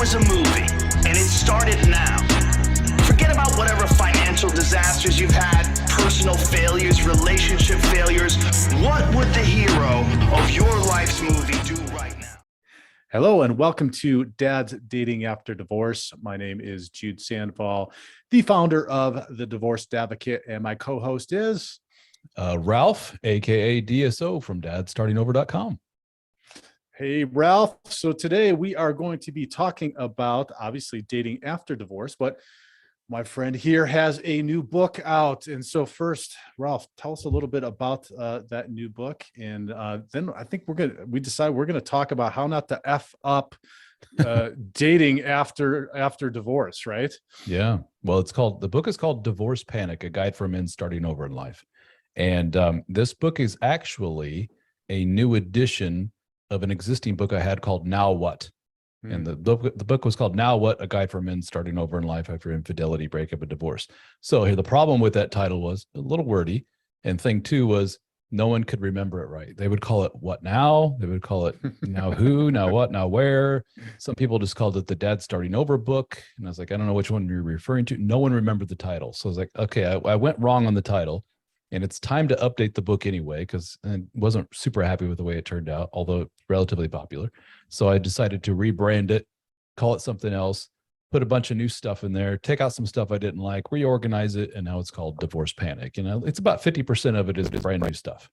was a movie, and it started now, forget about whatever financial disasters you've had, personal failures, relationship failures. What would the hero of your life's movie do right now? Hello and welcome to Dad's Dating After Divorce. My name is Jude Sandfall, the founder of The Divorced Advocate, and my co-host is Ralph, aka DSO from dadstartingover.com. Hey, Ralph. So today we are going to be talking about, obviously, dating after divorce, but my friend here has a new book out. And so first, Ralph, tell us a little bit about that new book. And then I think we decide we're going to talk about how not to F up dating after divorce, right? Yeah. Well, the book is called Divorce Panic, a guide for men starting over in life. And this book is actually a new edition of an existing book I had called Now What? And the book was called Now What? A Guide for Men Starting Over in Life After Infidelity, Breakup, and Divorce. So here, the problem with that title was a little wordy. And thing two was no one could remember it right. They would call it What Now? They would call it Now Who? Now What? Now Where? Some people just called it the Dad Starting Over book. And I was like, I don't know which one you're referring to. No one remembered the title. So I was like, okay, I went wrong on the title. And it's time to update the book anyway, because I wasn't super happy with the way it turned out, although relatively popular. So I decided to rebrand it, call it something else, put a bunch of new stuff in there, take out some stuff I didn't like, reorganize it, and now it's called Divorce Panic. And it's about 50% of it is brand new stuff.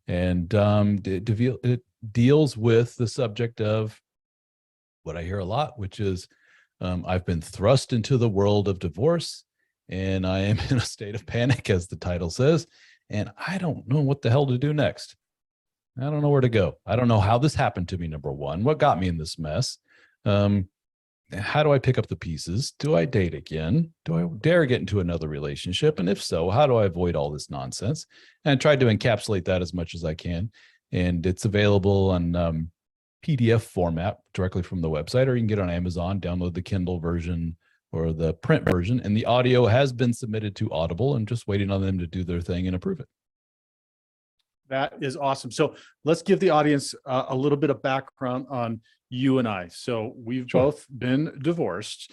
And it deals with the subject of what I hear a lot, which is I've been thrust into the world of divorce, and I am in a state of panic, as the title says, and I don't know what the hell to do next. I don't know where to go. I don't know how this happened to me, number one. What got me in this mess? How do I pick up the pieces? Do I date again? Do I dare get into another relationship? And if so, how do I avoid all this nonsense? And I tried to encapsulate that as much as I can. And it's available on PDF format directly from the website, or you can get it on Amazon, download the Kindle version or the print version, and the audio has been submitted to Audible and just waiting on them to do their thing and approve it. That is awesome. So let's give the audience a little bit of background on you and I. So we've both been divorced.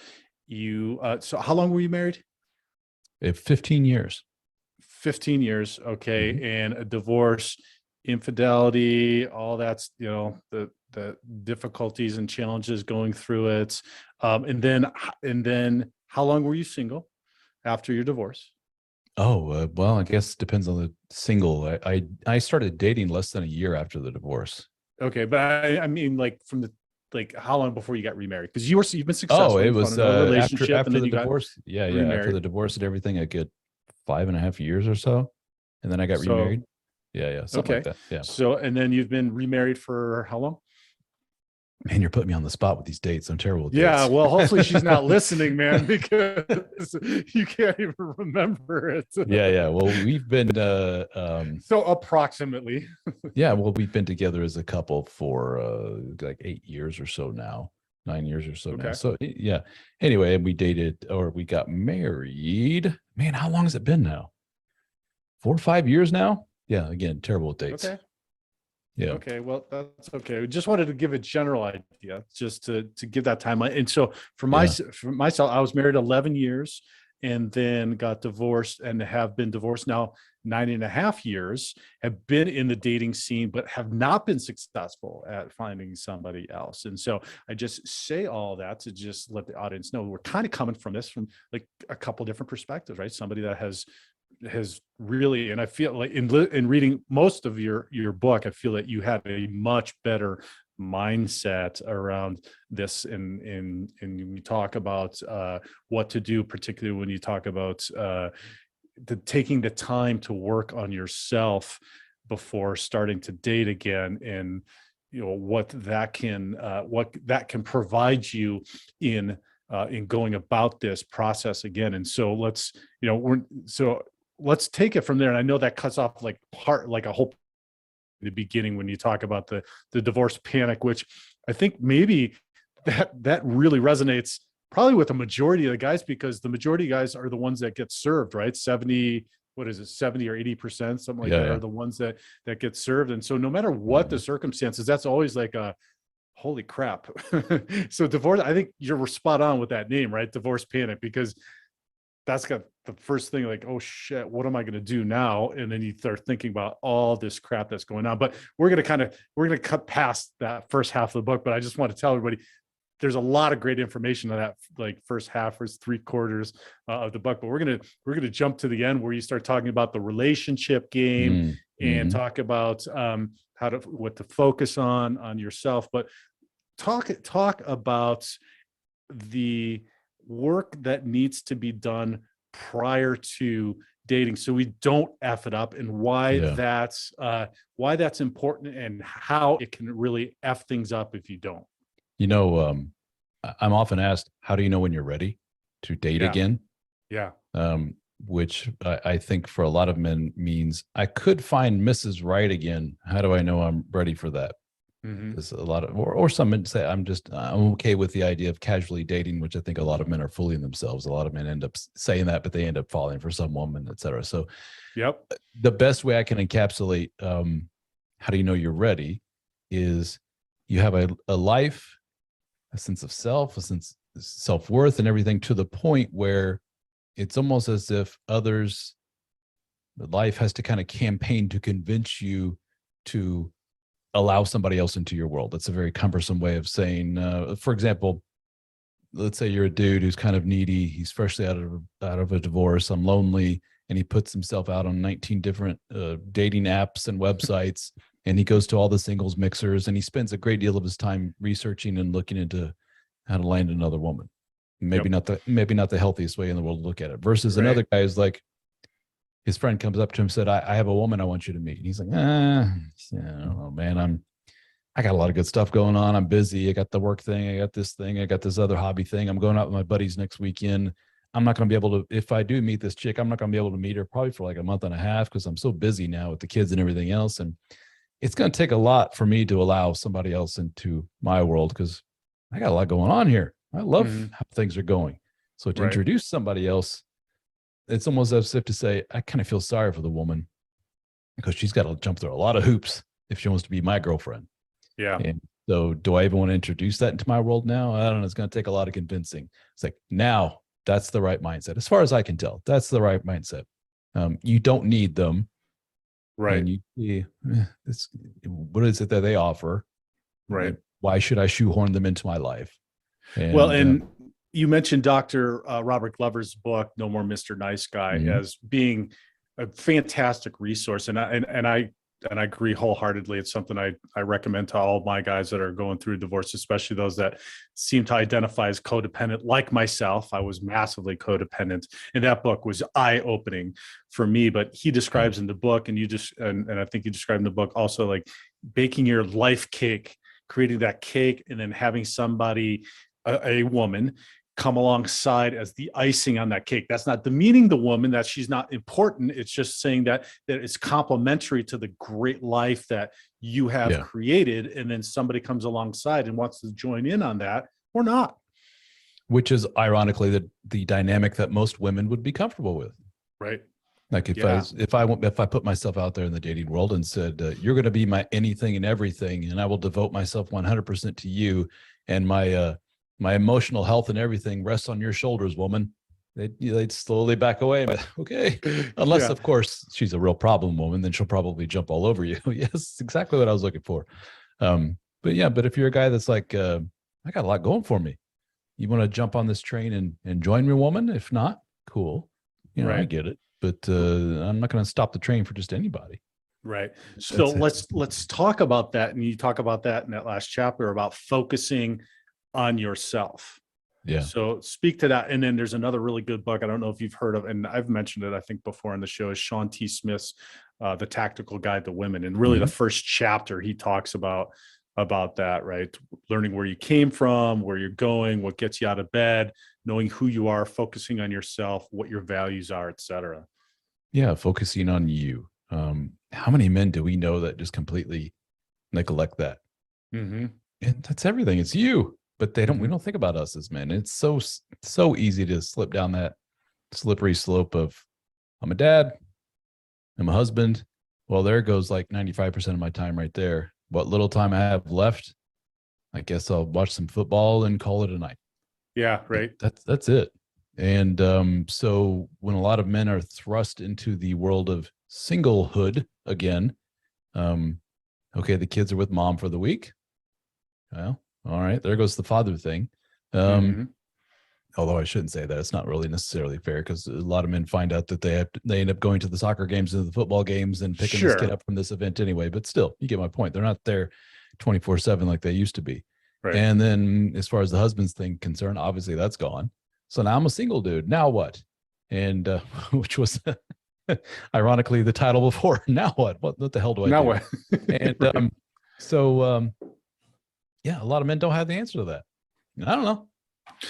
So how long were you married? 15 years. 15 years. Okay. Mm-hmm. And a divorce, infidelity, all that's, the difficulties and challenges going through it. And then how long were you single after your divorce? Oh, well, I guess it depends on the single. I started dating less than a year after the divorce. Okay. But I mean, how long before you got remarried? Because you've been successful. Oh, it was relationship after and then the you divorce. Yeah. After the divorce and everything, I get 5.5 years or so. And then I got remarried. Yeah. Something like that. Yeah. So, and then you've been remarried for how long? Man, you're putting me on the spot with these dates. I'm terrible with dates. Well, hopefully she's not listening, man, because you can't even remember it. Yeah. Well, we've been so approximately. Yeah, well, we've been together as a couple for like 8 years or so now, 9 years or so now. So yeah. Anyway, we got married. Man, how long has it been now? 4 or 5 years now? Yeah, again, terrible with dates. Okay. Yeah. Okay. Well, that's okay. We just wanted to give a general idea, just to give that timeline. And so for myself, I was married 11 years and then got divorced and have been divorced now 9.5 years, have been in the dating scene, but have not been successful at finding somebody else. And so I just say all that to just let the audience know we're kind of coming from this from like a couple different perspectives, right? Somebody that has really, and I feel like in reading most of your book, I feel that you have a much better mindset around this, and you talk about what to do, particularly when you talk about taking the time to work on yourself before starting to date again, and what that can provide you in going about this process again. And so let's take it from there. And I know that cuts off like a whole the beginning when you talk about the divorce panic, which I think maybe that really resonates probably with the majority of the guys, because the majority of guys are the ones that get served, right? 70 or 80%, something like that, are the ones that get served. And so no matter what the circumstances, that's always like Holy crap. So divorce, I think you're spot on with that name, right? Divorce panic, because that's got the first thing like, oh shit, what am I going to do now? And then you start thinking about all this crap that's going on. But we're going to cut past that first half of the book. But I just want to tell everybody, there's a lot of great information in that like first half, first 3/4 of the book. But we're gonna jump to the end where you start talking about the relationship game and talk about what to focus on yourself. But talk about the work that needs to be done prior to dating so we don't F it up, and why that's important and how it can really F things up if you don't. I'm often asked, how do you know when you're ready to date again? Yeah. Which I think for a lot of men means I could find Mrs. Right again. How do I know I'm ready for that? There's a lot of, or some men say I'm okay with the idea of casually dating, which I think a lot of men are fooling themselves. A lot of men end up saying that, but they end up falling for some woman, et cetera. So the best way I can encapsulate how do you know you're ready is you have a life, a sense of self, a sense of self-worth and everything, to the point where it's almost as if life has to kind of campaign to convince you to allow somebody else into your world. That's a very cumbersome way of saying, for example, let's say you're a dude who's kind of needy. He's freshly out of a divorce. I'm lonely. And he puts himself out on 19 different dating apps and websites. And he goes to all the singles mixers, and he spends a great deal of his time researching and looking into how to land another woman. Maybe not the healthiest way in the world to look at it. Versus another guy is like, his friend comes up to him and said, I have a woman I want you to meet. And he's like, I don't know, man. I got a lot of good stuff going on. I'm busy. I got the work thing. I got this thing. I got this other hobby thing. I'm going out with my buddies next weekend. I'm not going to be able to, if I do meet this chick, I'm not going to be able to meet her probably for like a month and a half because I'm so busy now with the kids and everything else. And it's going to take a lot for me to allow somebody else into my world because I got a lot going on here. I love how things are going. So to introduce somebody else, it's almost as if to say, I kind of feel sorry for the woman because she's got to jump through a lot of hoops if she wants to be my girlfriend. Yeah. And so do I even want to introduce that into my world now? I don't know. It's going to take a lot of convincing. It's like, now that's the right mindset. As far as I can tell, that's the right mindset. You don't need them. Right. And you see, what is it that they offer? Right. Why should I shoehorn them into my life? And you mentioned Dr. Robert Glover's book, No More Mr. Nice Guy, as being a fantastic resource. And I agree wholeheartedly. It's something I recommend to all of my guys that are going through divorce, especially those that seem to identify as codependent, like myself. I was massively codependent, and that book was eye-opening for me. But he describes in the book, and and I think you described in the book also, like baking your life cake, creating that cake, and then having somebody, a woman, come alongside as the icing on that cake. That's not demeaning the woman, that she's not important. It's just saying that it's complementary to the great life that you have created. And then somebody comes alongside and wants to join in on that or not. Which is ironically the dynamic that most women would be comfortable with. Right. Like if I put myself out there in the dating world and said, you're going to be my anything and everything, and I will devote myself 100% to you, and my emotional health and everything rests on your shoulders, woman, they'd slowly back away. But okay, unless of course she's a real problem woman, then she'll probably jump all over you. Yes, exactly what I was looking for. But if you're a guy that's like, I got a lot going for me, you want to jump on this train and join me, woman? If not, cool. I get it. But I'm not going to stop the train for just anybody. Right. So let's talk about that. And you talk about that in that last chapter about focusing on yourself. Yeah. So speak to that. And then there's another really good book I don't know if you've heard of, and I've mentioned it I think before in the show, is Sean T. Smith's The Tactical Guide to Women. And really the first chapter he talks about that, right? Learning where you came from, where you're going, what gets you out of bed, knowing who you are, focusing on yourself, what your values are, etc. Yeah, focusing on you. How many men do we know that just completely neglect that? And that's everything. It's you. But we don't think about us as men. It's so easy to slip down that slippery slope of, I'm a dad, I'm a husband. Well, there goes like 95% of my time right there. What little time I have left, I guess I'll watch some football and call it a night. Yeah, right. That's it. And so when a lot of men are thrust into the world of singlehood again, okay, the kids are with mom for the week. Well, all right, there goes the father thing. Mhm. Although I shouldn't say that. It's not really necessarily fair, because a lot of men find out that they end up going to the soccer games and the football games and picking this kid Sure. up from this event anyway. But still, you get my point. They're not there 24/7 like they used to be. Right. And then as far as the husband's thing concerned, obviously that's gone. So now I'm a single dude. Now what? And which was ironically the title before. Now what? What the hell do I Now do? what? And Right. yeah, a lot of men don't have the answer to that. I don't know.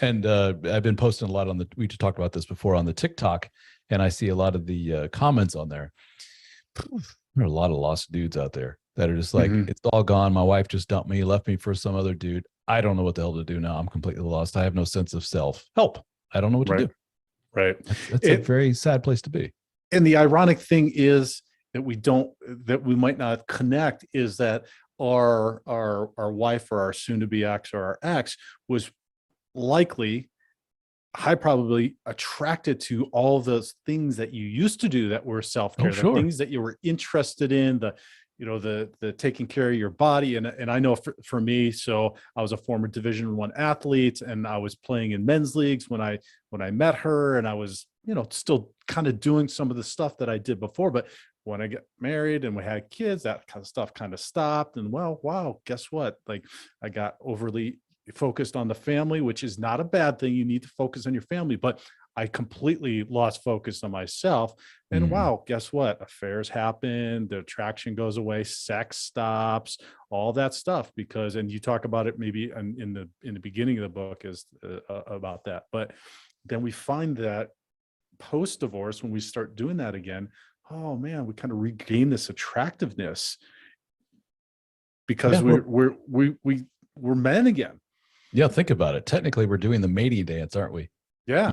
And I've been posting a lot on we just talked about this before on the TikTok, and I see a lot of the comments on there. There are a lot of lost dudes out there that are just like, Mhm. it's all gone. My wife just dumped me, left me for some other dude. I don't know what the hell to do now. I'm completely lost. I have no sense of self. Help. I don't know what to Right. do. Right. That's a very sad place to be. And the ironic thing is that we might not connect is that our wife or our soon to be ex or our ex was likely high probability attracted to all those things that you used to do that were Oh, self-care, the sure. things that you were interested in, the taking care of your body. And I know for me, so I was a former Division I athlete, and I was playing in men's leagues when I met her, and I was, still kind of doing some of the stuff that I did before. But when I got married and we had kids, that kind of stuff kind of stopped. And well, wow, guess what? Like, I got overly focused on the family, which is not a bad thing. You need to focus on your family, but I completely lost focus on myself. And Mm. wow, guess what? Affairs happen, the attraction goes away, sex stops, all that stuff. Because, and you talk about it maybe in the beginning of the book is about that. But then we find that post divorce, when we start doing that again, oh man, we kind of regain this attractiveness because Yeah, we're men again. yeah, think about it. Technically, we're doing the mating dance, aren't we? Yeah.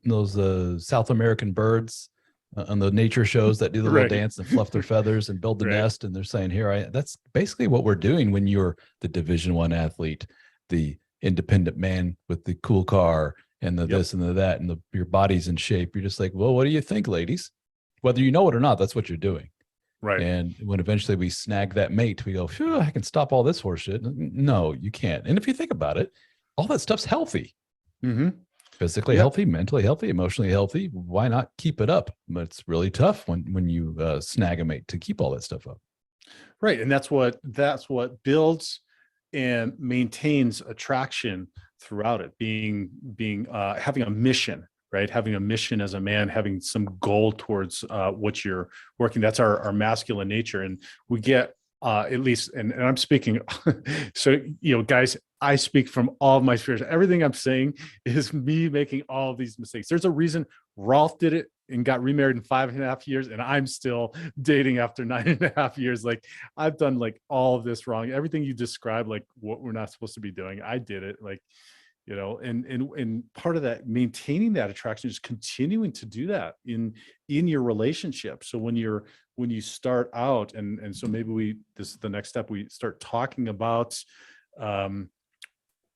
Those South American birds on the nature shows that do the little Right. dance and fluff their feathers and build the Right. nest, and they're saying, that's basically what we're doing when you're the Division I athlete, the independent man with the cool car and the Yep. this and the that, and your body's in shape. You're just like, well, what do you think, ladies? Whether you know it or not, that's what you're doing. Right. And when eventually we snag that mate, we go, phew, I can stop all this horseshit. No, you can't. And if you think about it, all that stuff's healthy. Mm-hmm. Physically healthy, mentally healthy, emotionally healthy. Why not keep it up? But it's really tough when you snag a mate to keep all that stuff up. Right. And that's what builds and maintains attraction throughout it, being having a mission, right? Having a mission as a man, having some goal towards what you're working. That's our masculine nature. And we get at least, and I'm speaking, so, guys, I speak from all of my experience. Everything I'm saying is me making all of these mistakes. There's a reason Rolf did it and got remarried in 5.5 years, and I'm still dating after 9.5 years. Like, I've done like all of this wrong. Everything you described, like what we're not supposed to be doing, I did it. Like, and part of that, maintaining that attraction is continuing to do that in your relationship. So when you start out, and so maybe this is the next step, we start talking about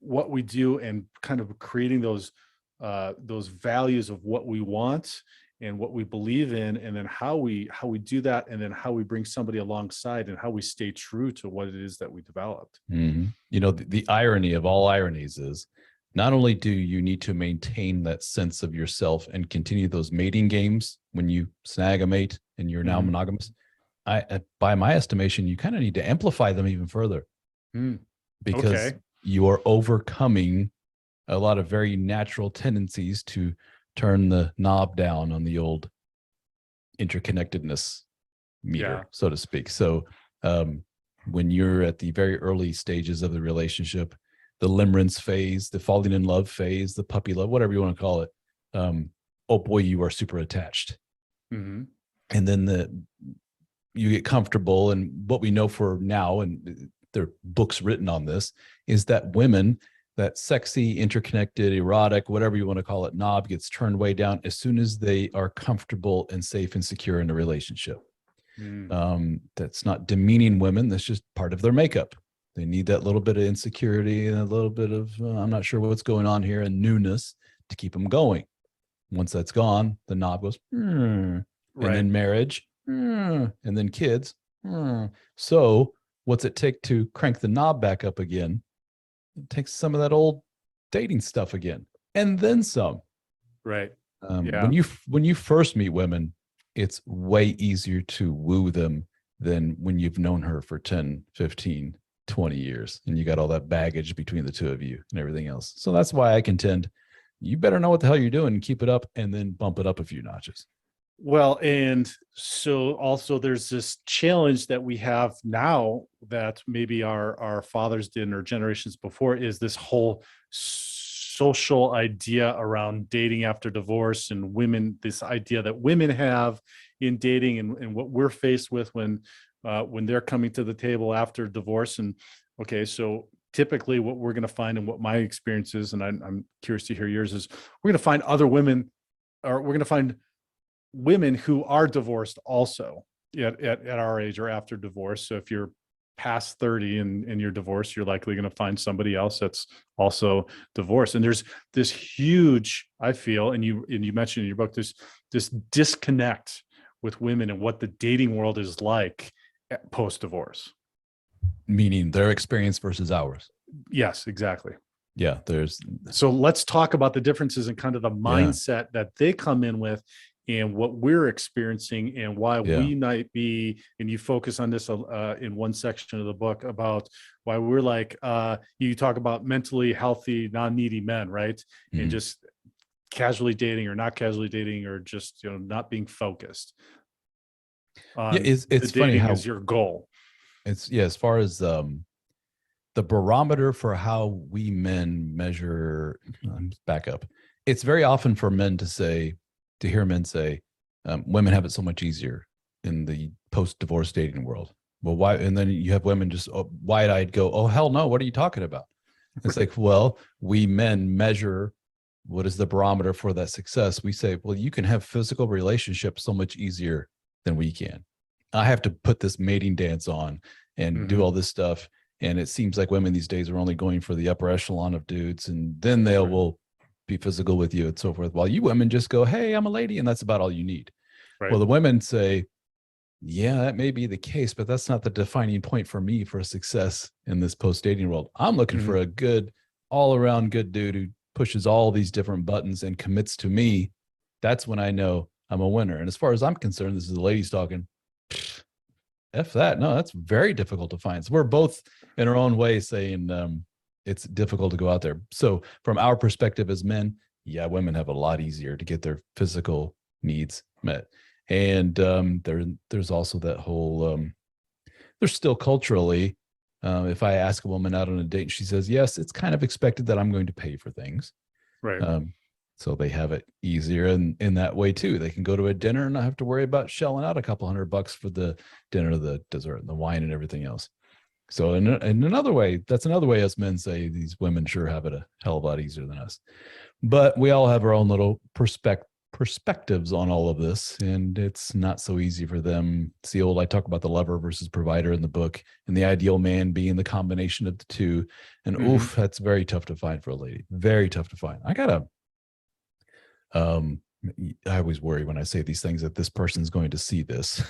what we do and kind of creating those values of what we want and what we believe in, and then how we do that, and then how we bring somebody alongside, and how we stay true to what it is that we developed. Mm-hmm. The irony of all ironies is, not only do you need to maintain that sense of yourself and continue those mating games when you snag a mate and you're now monogamous, by my estimation, you kind of need to amplify them even further, because you are overcoming a lot of very natural tendencies to turn the knob down on the old interconnectedness meter, so to speak. So when you're at the very early stages of the relationship, the limerence phase, the falling in love phase, the puppy love, whatever you want to call it, oh boy, you are super attached. Mm-hmm. And then you get comfortable. And what we know for now, and there are books written on this, is that women, that sexy, interconnected, erotic, whatever you want to call it, knob gets turned way down as soon as they are comfortable and safe and secure in a relationship. That's not demeaning women. That's just part of their makeup. They need that little bit of insecurity and a little bit of, I'm not sure what's going on here, and newness to keep them going. Once that's gone, the knob goes, and then marriage, and then kids. So what's it take to crank the knob back up again? It takes some of that old dating stuff again, and then some. Right. When you first meet women, it's way easier to woo them than when you've known her for 10, 15, 20 years, and you got all that baggage between the two of you and everything else. So that's why I contend you better know what the hell you're doing and keep it up, and then bump it up a few notches. Well, and so also there's this challenge that we have now that maybe our fathers didn't, or generations before, is this whole social idea around dating after divorce, and women, this idea that women have in dating, and what we're faced with when they're coming to the table after divorce. And okay, so typically what we're going to find, and what my experience is, and I'm curious to hear yours, is we're going to find other women, or we're going to find women who are divorced also at our age or after divorce. So if you're past 30 and you're divorced, you're likely going to find somebody else that's also divorced. And there's this huge, I feel, and you mentioned in your book, this disconnect with women and what the dating world is like post-divorce. Meaning their experience versus ours. Yes, exactly. Yeah, so let's talk about the differences in kind of the mindset that they come in with, and what we're experiencing, and why we might be, and you focus on this in one section of the book about why we're like, you talk about mentally healthy, non-needy men, right? Mm-hmm. And just casually dating or not casually dating, or just, not being focused. It's funny how is your goal. It's as far as the barometer for how we men measure, back up. It's very often for men to hear men say, women have it so much easier in the post-divorce dating world. Well, why? And then you have women just wide-eyed go, oh, hell no, what are you talking about? It's like, well, we men measure what is the barometer for that success. We say, well, you can have physical relationships so much easier than we can. I have to put this mating dance on and do all this stuff. And it seems like women these days are only going for the upper echelon of dudes, and then will be physical with you and so forth, while you women just go, hey, I'm a lady, and that's about all you need. Right. Well, the women say, yeah, that may be the case, but that's not the defining point for me for success in this post-dating world. I'm looking for a good, all-around good dude who pushes all these different buttons and commits to me. That's when I know I'm a winner. And as far as I'm concerned, this is the ladies talking. F that. No, that's very difficult to find. So we're both in our own way saying, it's difficult to go out there. So from our perspective as men, women have a lot easier to get their physical needs met. And there's also that whole, there's still culturally, if I ask a woman out on a date and she says, yes, it's kind of expected that I'm going to pay for things. Right. So they have it easier in that way too. They can go to a dinner and not have to worry about shelling out a couple $100 for the dinner, the dessert, and the wine and everything else. So in another way, that's another way us men say these women sure have it a hell of a lot easier than us. But we all have our own little perspectives on all of this, and it's not so easy for them. It's the old, I talk about the lover versus provider in the book, and the ideal man being the combination of the two. And oof, that's very tough to find for a lady. Very tough to find. I always worry when I say these things that this person's going to see this.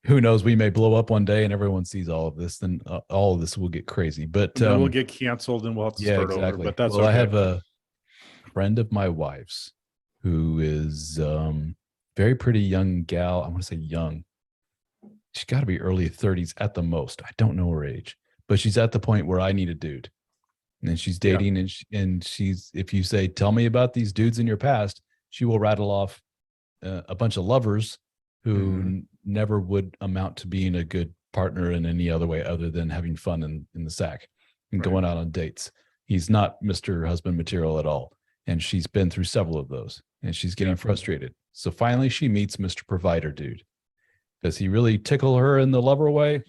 Who knows? We may blow up one day and everyone sees all of this. Then all of this will get crazy. But we'll get canceled and we'll have to start over. But that's okay. I have a friend of my wife's who is very pretty young gal. I want to say young. She's got to be early 30s at the most. I don't know her age, but she's at the point where I need a dude. And she's dating, and she's, if you say, tell me about these dudes in your past, she will rattle off a bunch of lovers who never would amount to being a good partner in any other way other than having fun in the sack and going out on dates. He's not Mr. Husband material at all. And she's been through several of those, and she's getting frustrated. So finally she meets Mr. Provider dude. Does he really tickle her in the lover way?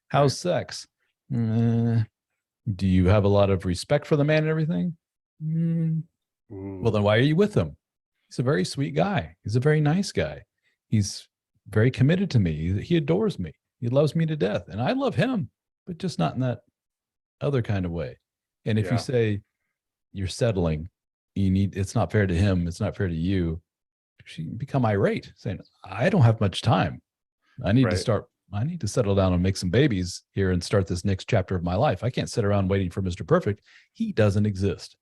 How's sex? Do you have a lot of respect for the man and everything? Well, then why are you with him? He's a very sweet guy. He's a very nice guy. He's very committed to me. He adores me. He loves me to death, and I love him, but just not in that other kind of way. And if you say you're settling, it's not fair to him, it's not fair to you, she become irate, saying, I don't have much time. I need to settle down and make some babies here and start this next chapter of my life. I can't sit around waiting for Mr. Perfect. He doesn't exist.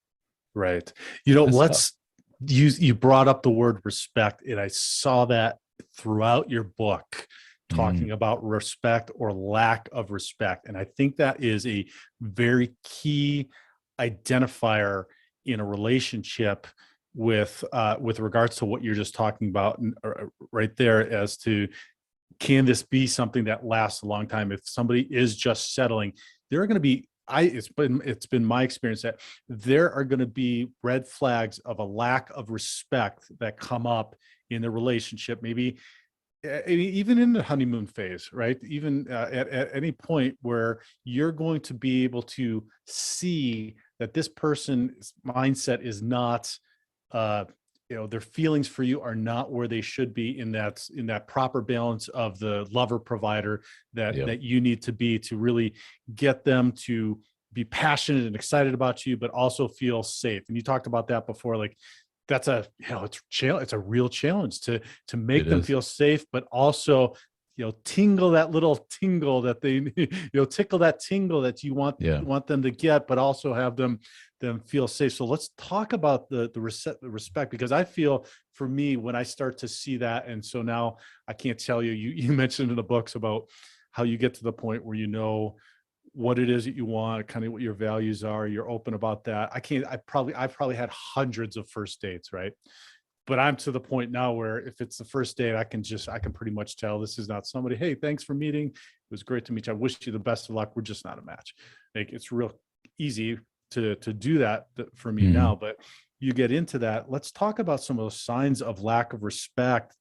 Right. You brought up the word respect, and I saw that throughout your book, talking about respect or lack of respect. And I think that is a very key identifier in a relationship with regards to what you're just talking about right there, as to, can this be something that lasts a long time? If somebody is just settling, there are going to be, it's been my experience that there are going to be red flags of a lack of respect that come up in the relationship, maybe even in the honeymoon phase, right? Even at any point where you're going to be able to see that this person's mindset is not, their feelings for you are not where they should be, in that proper balance of the lover provider that you need to be, to really get them to be passionate and excited about you, but also feel safe. And you talked about that before, like that's it's a real challenge to make them feel safe, but also, tingle that little tingle that they, tickle that tingle that you want them to get, but also have them feel safe. So let's talk about the respect, because I feel, for me, when I start to see that, and so now I can't tell you, you mentioned in the books about how you get to the point where you know what it is that you want, kind of what your values are, you're open about that. I've probably had hundreds of first dates, right? But I'm to the point now where if it's the first date, I can pretty much tell this is not somebody, hey, thanks for meeting. It was great to meet you. I wish you the best of luck. We're just not a match. Like, it's real easy to do that for me now, but you get into that. Let's talk about some of those signs of lack of respect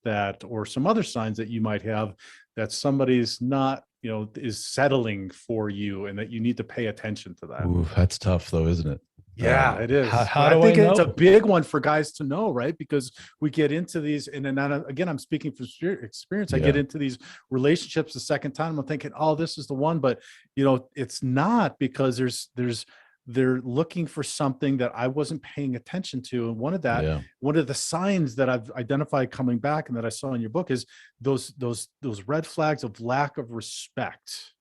or some other signs that you might have that somebody's not, is settling for you, and that you need to pay attention to that. Ooh, that's tough though, isn't it? Yeah, it is. How do I think I know? it's a big one for guys to know, right? Because we get into these, and then again, I'm speaking from experience. I get into these relationships the second time, I'm thinking, oh, this is the one, but it's not, because they're looking for something that I wasn't paying attention to. And one of the signs that I've identified coming back, and that I saw in your book, is those red flags of lack of respect.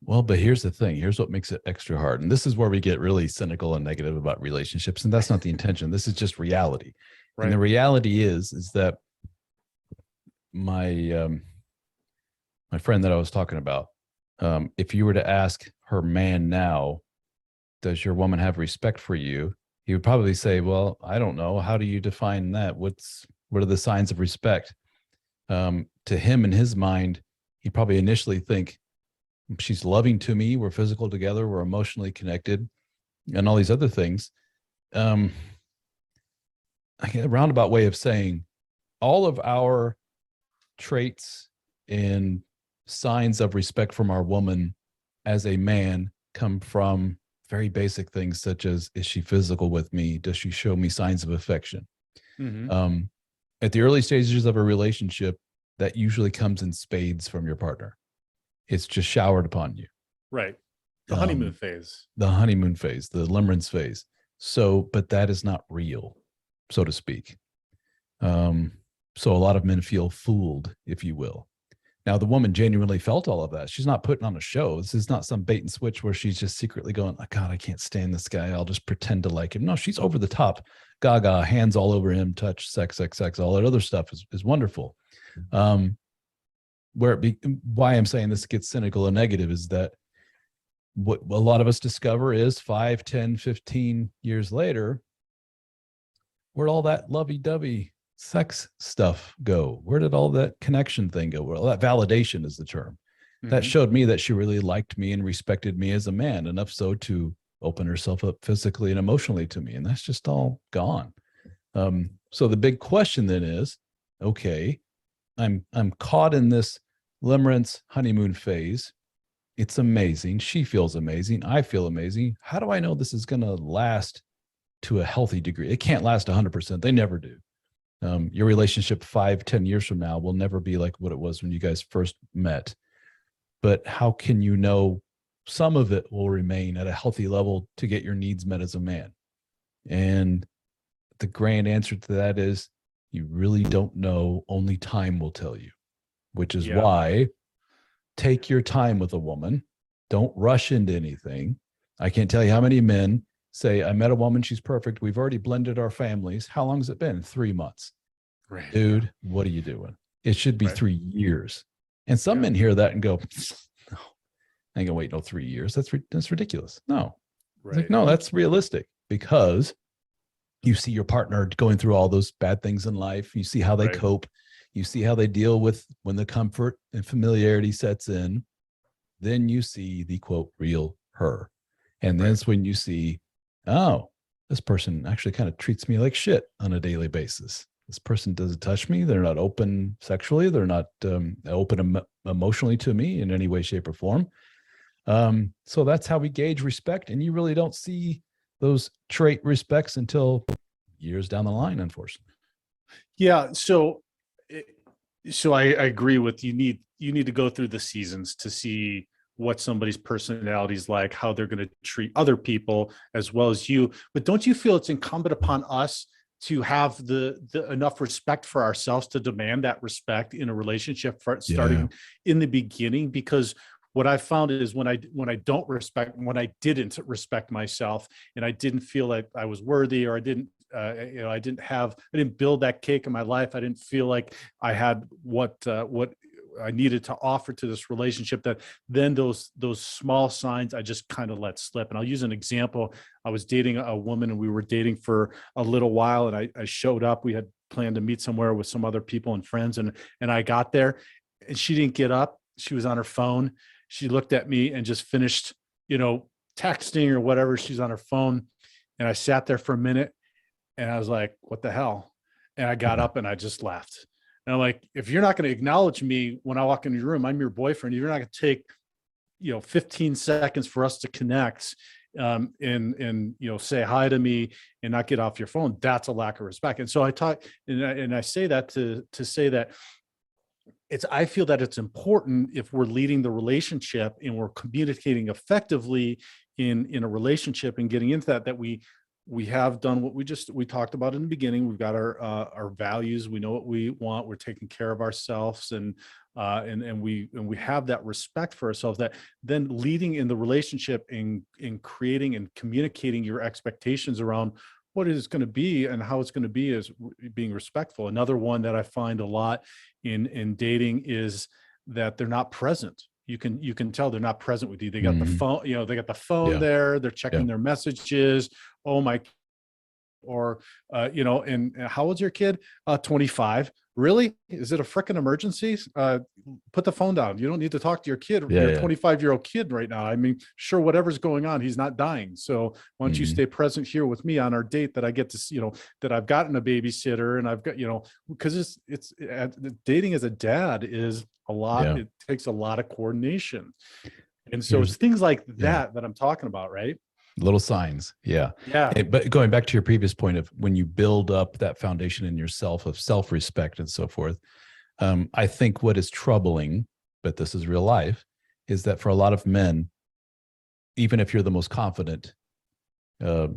Well, but here's the thing. Here's what makes it extra hard. And this is where we get really cynical and negative about relationships. And that's not the intention. This is just reality. Right. And the reality is that my friend that I was talking about, if you were to ask her man now, does your woman have respect for you? He would probably say, well, I don't know. How do you define that? What are the signs of respect? To him, in his mind, he'd probably initially think, she's loving to me, we're physical together, we're emotionally connected, and all these other things. I get a roundabout way of saying all of our traits and signs of respect from our woman as a man come from very basic things, such as, is she physical with me? Does she show me signs of affection? At the early stages of a relationship, that usually comes in spades from your partner. It's just showered upon you. Right. The honeymoon phase. The honeymoon phase, the limerence phase. So, but that is not real, so to speak. So a lot of men feel fooled, if you will. Now, the woman genuinely felt all of that. She's not putting on a show. This is not some bait and switch where she's just secretly going, oh, God, I can't stand this guy. I'll just pretend to like him. No, she's over the top. Gaga, hands all over him, touch, sex, all that other stuff is wonderful. Why I'm saying this gets cynical and negative is that what a lot of us discover is 5, 10, 15 years later, where'd all that lovey-dovey sex stuff go? Where did all that connection thing go? Well, that validation is the term. That showed me that she really liked me and respected me as a man, enough so to open herself up physically and emotionally to me. And that's just all gone. So the big question then is, okay, I'm caught in this limerence honeymoon phase. It's amazing. She feels amazing. I feel amazing. How do I know this is going to last to a healthy degree? It can't last 100%. They never do. Your relationship 5, 10 years from now will never be like what it was when you guys first met. but how can you know some of it will remain at a healthy level to get your needs met as a man? And the grand answer to that is you really don't know. Only time will tell you, which is why take your time with a woman. Don't rush into anything. I can't tell you how many men say, I met a woman, she's perfect. We've already blended our families. How long has it been? 3 months. Right. Dude, what are you doing? It should be 3 years. And some men hear that and go, no, I ain't gonna wait no 3 years. That's ridiculous. No. Right. Like, no, that's realistic, because you see your partner going through all those bad things in life. You see how they cope. You see how they deal with when the comfort and familiarity sets in. Then you see the quote, real her. And that's when you see, oh, this person actually kind of treats me like shit on a daily basis. This person doesn't touch me. They're not open sexually. They're not open emotionally to me in any way, shape, or form. So that's how we gauge respect. And you really don't see those trait respects until years down the line, unfortunately. Yeah. So I agree with you. Need to go through the seasons to see what somebody's personality is like, how they're going to treat other people as well as you. But don't you feel it's incumbent upon us to have the enough respect for ourselves to demand that respect in a relationship starting in the beginning? Because what I found is when I didn't respect myself and I didn't feel like I was worthy, or I didn't build that cake in my life. I didn't feel like I had what I needed to offer to this relationship, that then those small signs I just kind of let slip. And I'll use an example. I was dating a woman, and we were dating for a little while, and I showed up. We had planned to meet somewhere with some other people and friends, and I got there, and she didn't get up. She was on her phone. She looked at me and just finished, texting or whatever. She's on her phone. And I sat there for a minute, and I was like, what the hell? And I got up and I just left. And I'm like, if you're not going to acknowledge me when I walk into your room, I'm your boyfriend. You're not going to take, 15 seconds for us to connect, and say hi to me and not get off your phone. That's a lack of respect. And so I talk, and I say that to say that I feel that it's important, if we're leading the relationship and we're communicating effectively in a relationship and getting into that we have done what we talked about in the beginning. We've got our values. We know what we want. We're taking care of ourselves, and we have that respect for ourselves, that then leading in the relationship in creating and communicating your expectations around what it is going to be and how it's going to be is being respectful. Another one that I find a lot in dating is that they're not present. You can tell they're not present with you. They got the phone, they got the phone there. They're checking their messages. Oh my, or, and how old's your kid? 25. Really? Is it a frickin' emergency? Put the phone down. You don't need to talk to your kid, your 25-year-old kid right now. I mean, sure, whatever's going on, he's not dying. So why don't you stay present here with me on our date, that I get to, that I've gotten a babysitter, and I've got, because dating as a dad is a lot. It takes a lot of coordination. And so it's things like that I'm talking about, right? Little signs. Yeah. But going back to your previous point of when you build up that foundation in yourself of self-respect and so forth, I think what is troubling, but this is real life, is that for a lot of men, even if you're the most confident,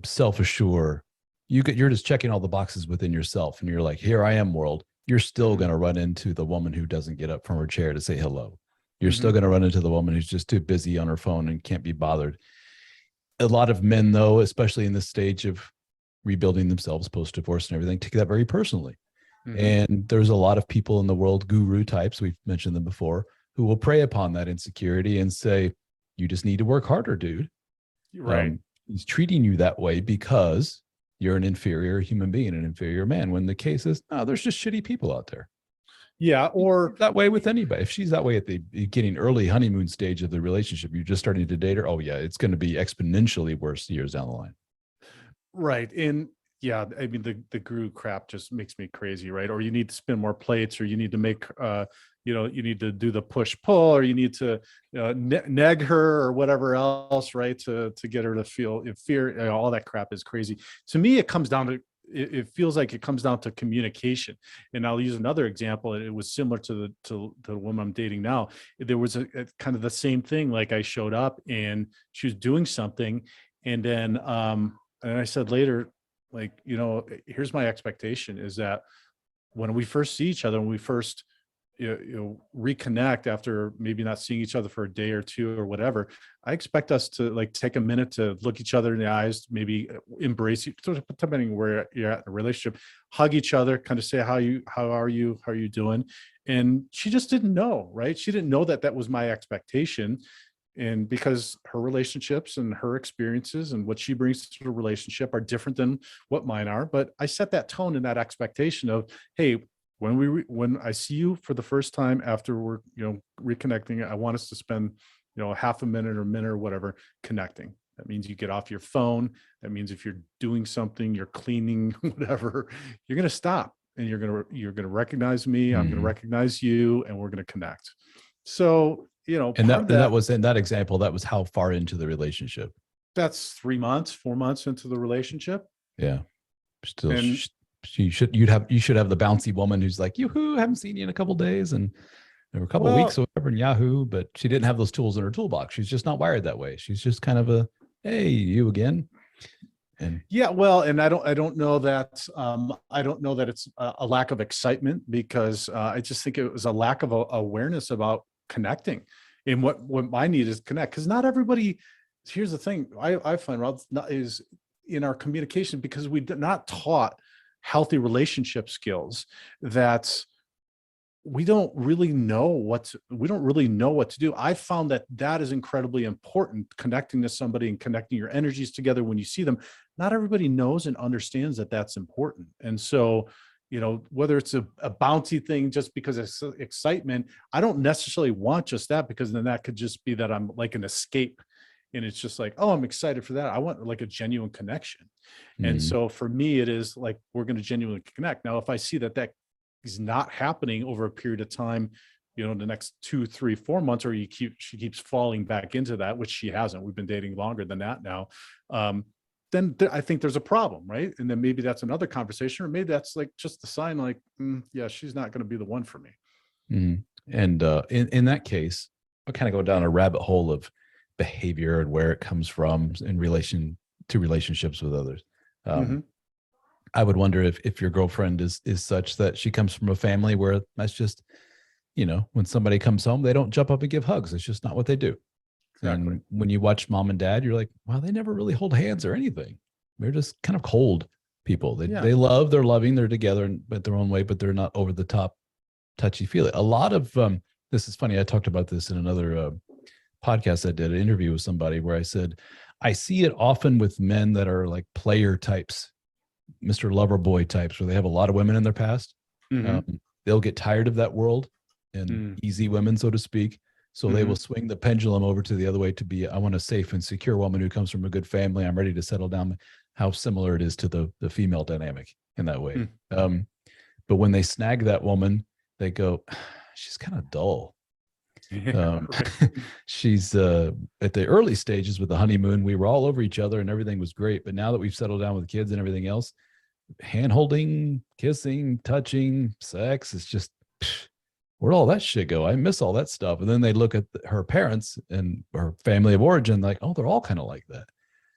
self-assured, you're just checking all the boxes within yourself, and you're like, here I am, world. You're still going to run into the woman who doesn't get up from her chair to say hello. You're still going to run into the woman who's just too busy on her phone and can't be bothered. A lot of men, though, especially in this stage of rebuilding themselves post-divorce and everything, take that very personally. And there's a lot of people in the world, guru types, we've mentioned them before, who will prey upon that insecurity and say, you just need to work harder, dude. Right. He's treating you that way because you're an inferior human being, an inferior man, when the case is, no, there's just shitty people out there. Yeah. Or that way with anybody. If she's that way at the beginning, early honeymoon stage of the relationship, you're just starting to date her. Oh yeah, it's going to be exponentially worse years down the line. Right. And yeah, I mean, the guru crap just makes me crazy, right? Or you need to spin more plates, or you need to make, you need to do the push pull, or you need to neg her or whatever else, right? To get her to feel fear. All that crap is crazy. To me, it comes down to it feels like it comes down to communication. And I'll use another example. It was similar to the woman I'm dating now. There was a kind of the same thing. Like I showed up and she was doing something, and then and I said later, like, here's my expectation is that when we first see each other, when we first reconnect after maybe not seeing each other for a day or two or whatever, I expect us to like take a minute to look each other in the eyes, maybe embrace you, depending where you're at in a relationship, hug each other, kind of say how are you doing. And she just didn't know, right? She didn't know that was my expectation. And because her relationships and her experiences and what she brings to the relationship are different than what mine are, but I set that tone and that expectation of, hey, when I see you for the first time after we're reconnecting, I want us to spend half a minute or a minute or whatever connecting. That means you get off your phone. That means if you're doing something, you're cleaning, whatever, you're going to stop and you're going to recognize me. I'm going to recognize you, and we're going to connect. So and that was in that example. That was how far into the relationship? That's 3 months, 4 months into the relationship. Yeah, still. And you should have the bouncy woman who's like, yoo-hoo, haven't seen you in a couple of days, and there were a couple of weeks or whatever, and Yahoo, but she didn't have those tools in her toolbox. She's just not wired that way. She's just kind of a, hey, you again. And yeah, well, and I don't know that it's a lack of excitement, because I just think it was a lack of awareness about connecting. And what my need is connect, because not everybody. Here's the thing I find, Rob, is in our communication, because we did not taught healthy relationship skills, that we don't really know what to do. I found that is incredibly important, connecting to somebody and connecting your energies together when you see them. Not everybody knows and understands that that's important. And so, whether it's a bouncy thing just because of excitement, I don't necessarily want just that, because then that could just be that I'm like an escape. And it's just like, oh, I'm excited for that. I want like a genuine connection. And so for me, it is like, we're going to genuinely connect. Now, if I see that is not happening over a period of time, the next 2, 3, 4 months, or she keeps falling back into that, which she hasn't, we've been dating longer than that now. Then I think there's a problem, right? And then maybe that's another conversation, or maybe that's like just a sign, like, yeah, she's not going to be the one for me. And in that case, I'll kind of go down a rabbit hole of behavior and where it comes from in relation to relationships with others. I would wonder if your girlfriend is such that she comes from a family where that's just, when somebody comes home, they don't jump up and give hugs. It's just not what they do. Exactly. And when you watch mom and dad, you're like, wow, they never really hold hands or anything. They're just kind of cold people. They love, they're loving, they're together but their own way, but they're not over the top touchy feely. A lot of this is funny. I talked about this in another podcast I did, an interview with somebody where I said, I see it often with men that are like player types, Mr. Loverboy types, where they have a lot of women in their past. They'll get tired of that world and easy women, so to speak. So they will swing the pendulum over to the other way to be, I want a safe and secure woman who comes from a good family. I'm ready to settle down. How similar it is to the female dynamic in that way. But when they snag that woman, they go, she's kind of dull. She's at the early stages with the honeymoon, we were all over each other and everything was great. But now that we've settled down with kids and everything else, hand holding, kissing, touching, sex, it's just, where'd all that shit go? I miss all that stuff. And then they look at her parents and her family of origin, like, oh, they're all kind of like that.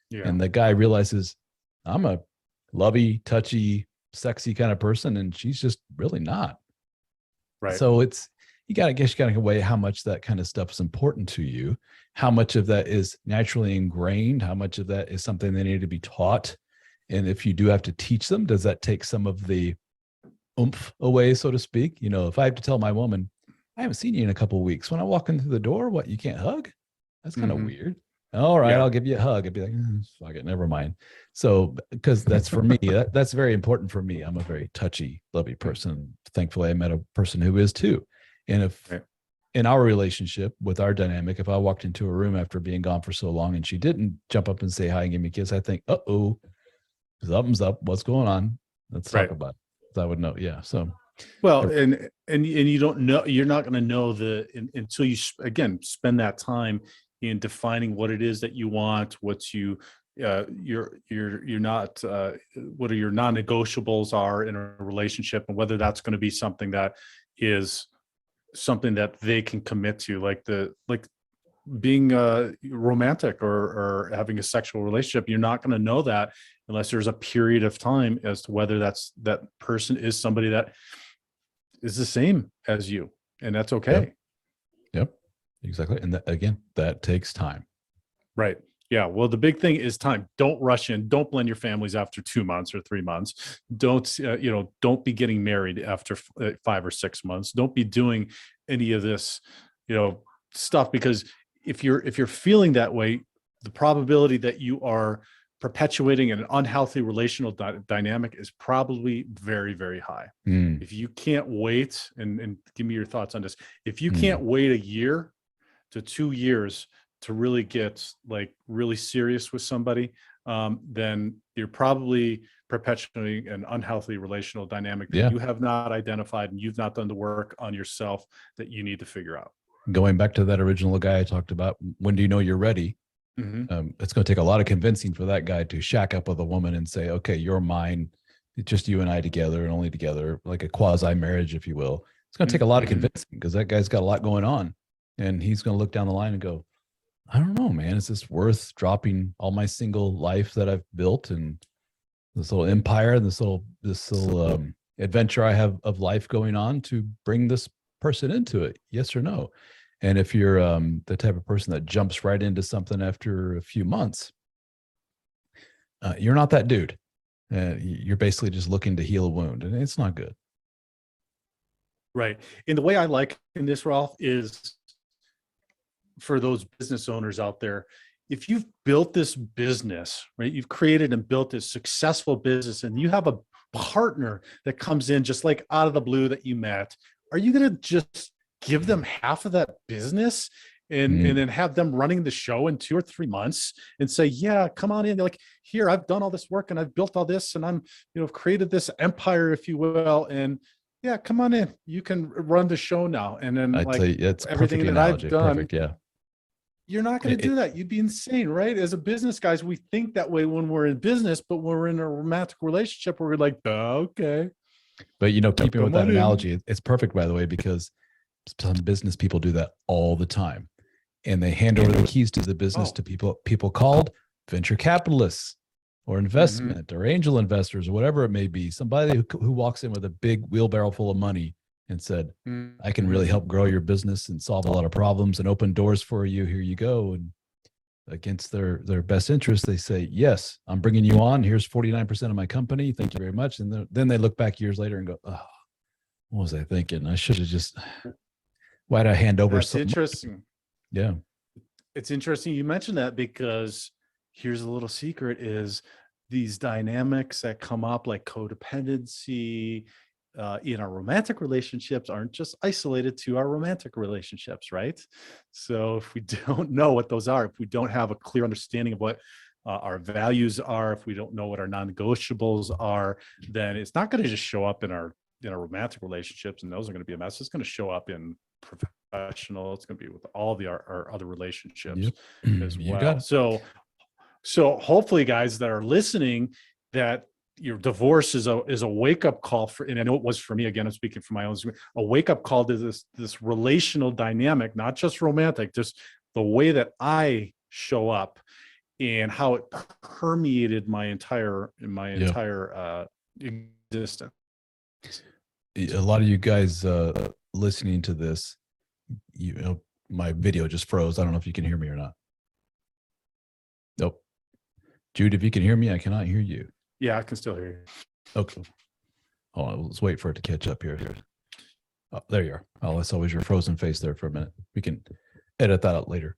Yeah. And the guy realizes, I'm a lovey, touchy, sexy kind of person, and she's just really not. Right. So you got to weigh how much that kind of stuff is important to you, how much of that is naturally ingrained, how much of that is something they need to be taught. And if you do have to teach them, does that take some of the oomph away, so to speak? If I have to tell my woman, I haven't seen you in a couple of weeks, when I walk in through the door, what, you can't hug? That's kind of weird. All right, I'll give you a hug. I'd be like, fuck it, never mind. So, because that's for me, that's very important for me. I'm a very touchy, lovey person. Thankfully, I met a person who is too. And if in our relationship with our dynamic, if I walked into a room after being gone for so long and she didn't jump up and say hi and give me a kiss, I think, uh-oh, something's up. What's going on? Let's talk about it. I would know. Yeah. So, well, and you don't know, you're not going to know until you, again, spend that time in defining what it is that you want, what you you're not what are your non-negotiables are in a relationship, and whether that's going to be something that is something that they can commit to, like being romantic or having a sexual relationship. You're not going to know that unless there's a period of time as to whether that person is somebody that is the same as you, and that's okay. Yep. Exactly. And again, that takes time. Right. Yeah. Well, the big thing is time. Don't rush in. Don't blend your families after 2 months or 3 months. Don't be getting married after 5 or 6 months. Don't be doing any of this, stuff, because if you're feeling that way, the probability that you are perpetuating an unhealthy relational dynamic is probably very, very high. If you can't wait, and give me your thoughts on this. If you can't wait a year to 2 years to really get really serious with somebody, then you're probably perpetuating an unhealthy relational dynamic that you have not identified, and you've not done the work on yourself that you need to figure out. Going back to that original guy I talked about, when do you know you're ready? It's going to take a lot of convincing for that guy to shack up with a woman and say, okay, you're mine. It's just you and I together, and only together, like a quasi marriage, if you will. It's going to take a lot of convincing, because that guy's got a lot going on, and he's going to look down the line and go, I don't know, man, is this worth dropping all my single life that I've built and this little empire and this little adventure I have of life going on to bring this person into it? Yes or no? And if you're the type of person that jumps right into something after a few months, you're not that dude. You're basically just looking to heal a wound, and it's not good. Right. And the way I like in this, Ralph, is for those business owners out there, if you've built this business, right, you've created and built this successful business, and you have a partner that comes in just like out of the blue that you met, are you going to just give them half of that business and then have them running the show in 2 or 3 months and say, yeah, come on in? They're like, here, I've done all this work and I've built all this, and I'm, created this empire, if you will. And yeah, come on in, you can run the show now. And then it's everything that I've done. Perfect, yeah. You're not going to do that. You'd be insane, right? As a business guys, we think that way when we're in business, but when we're in a romantic relationship, we're like, okay. But keeping with that analogy, it's perfect, by the way, because some business people do that all the time, and they hand over the keys to the business to people called venture capitalists or investment or angel investors or whatever it may be. Somebody who walks in with a big wheelbarrow full of money and said, I can really help grow your business and solve a lot of problems and open doors for you. Here you go. And against their best interest, they say, yes, I'm bringing you on. Here's 49% of my company. Thank you very much. And then they look back years later and go, oh, what was I thinking? I should have just, why'd I hand over? That's interesting. Yeah. It's interesting you mentioned that, because here's a little secret: is these dynamics that come up, like codependency, in our romantic relationships, aren't just isolated to our romantic relationships, right? So if we don't know what those are, if we don't have a clear understanding of what our values are, if we don't know what our non-negotiables are, then it's not going to just show up in our romantic relationships, and those are going to be a mess. It's going to show up in professional. It's going to be with all our other relationships as well. So hopefully, guys that are listening, that your divorce is a wake-up call for, and I know it was for me. Again, I'm speaking from my own, a wake-up call to this relational dynamic, not just romantic, just the way that I show up and how it permeated my entire existence. A lot of you guys listening to this, my video just froze. I don't know if you can hear me or not. Nope. Jude, if you can hear me, I cannot hear you. Yeah, I can still hear you. Okay. Hold on, let's wait for it to catch up here. Oh, there you are. Oh, that's always your frozen face there for a minute. We can edit that out later.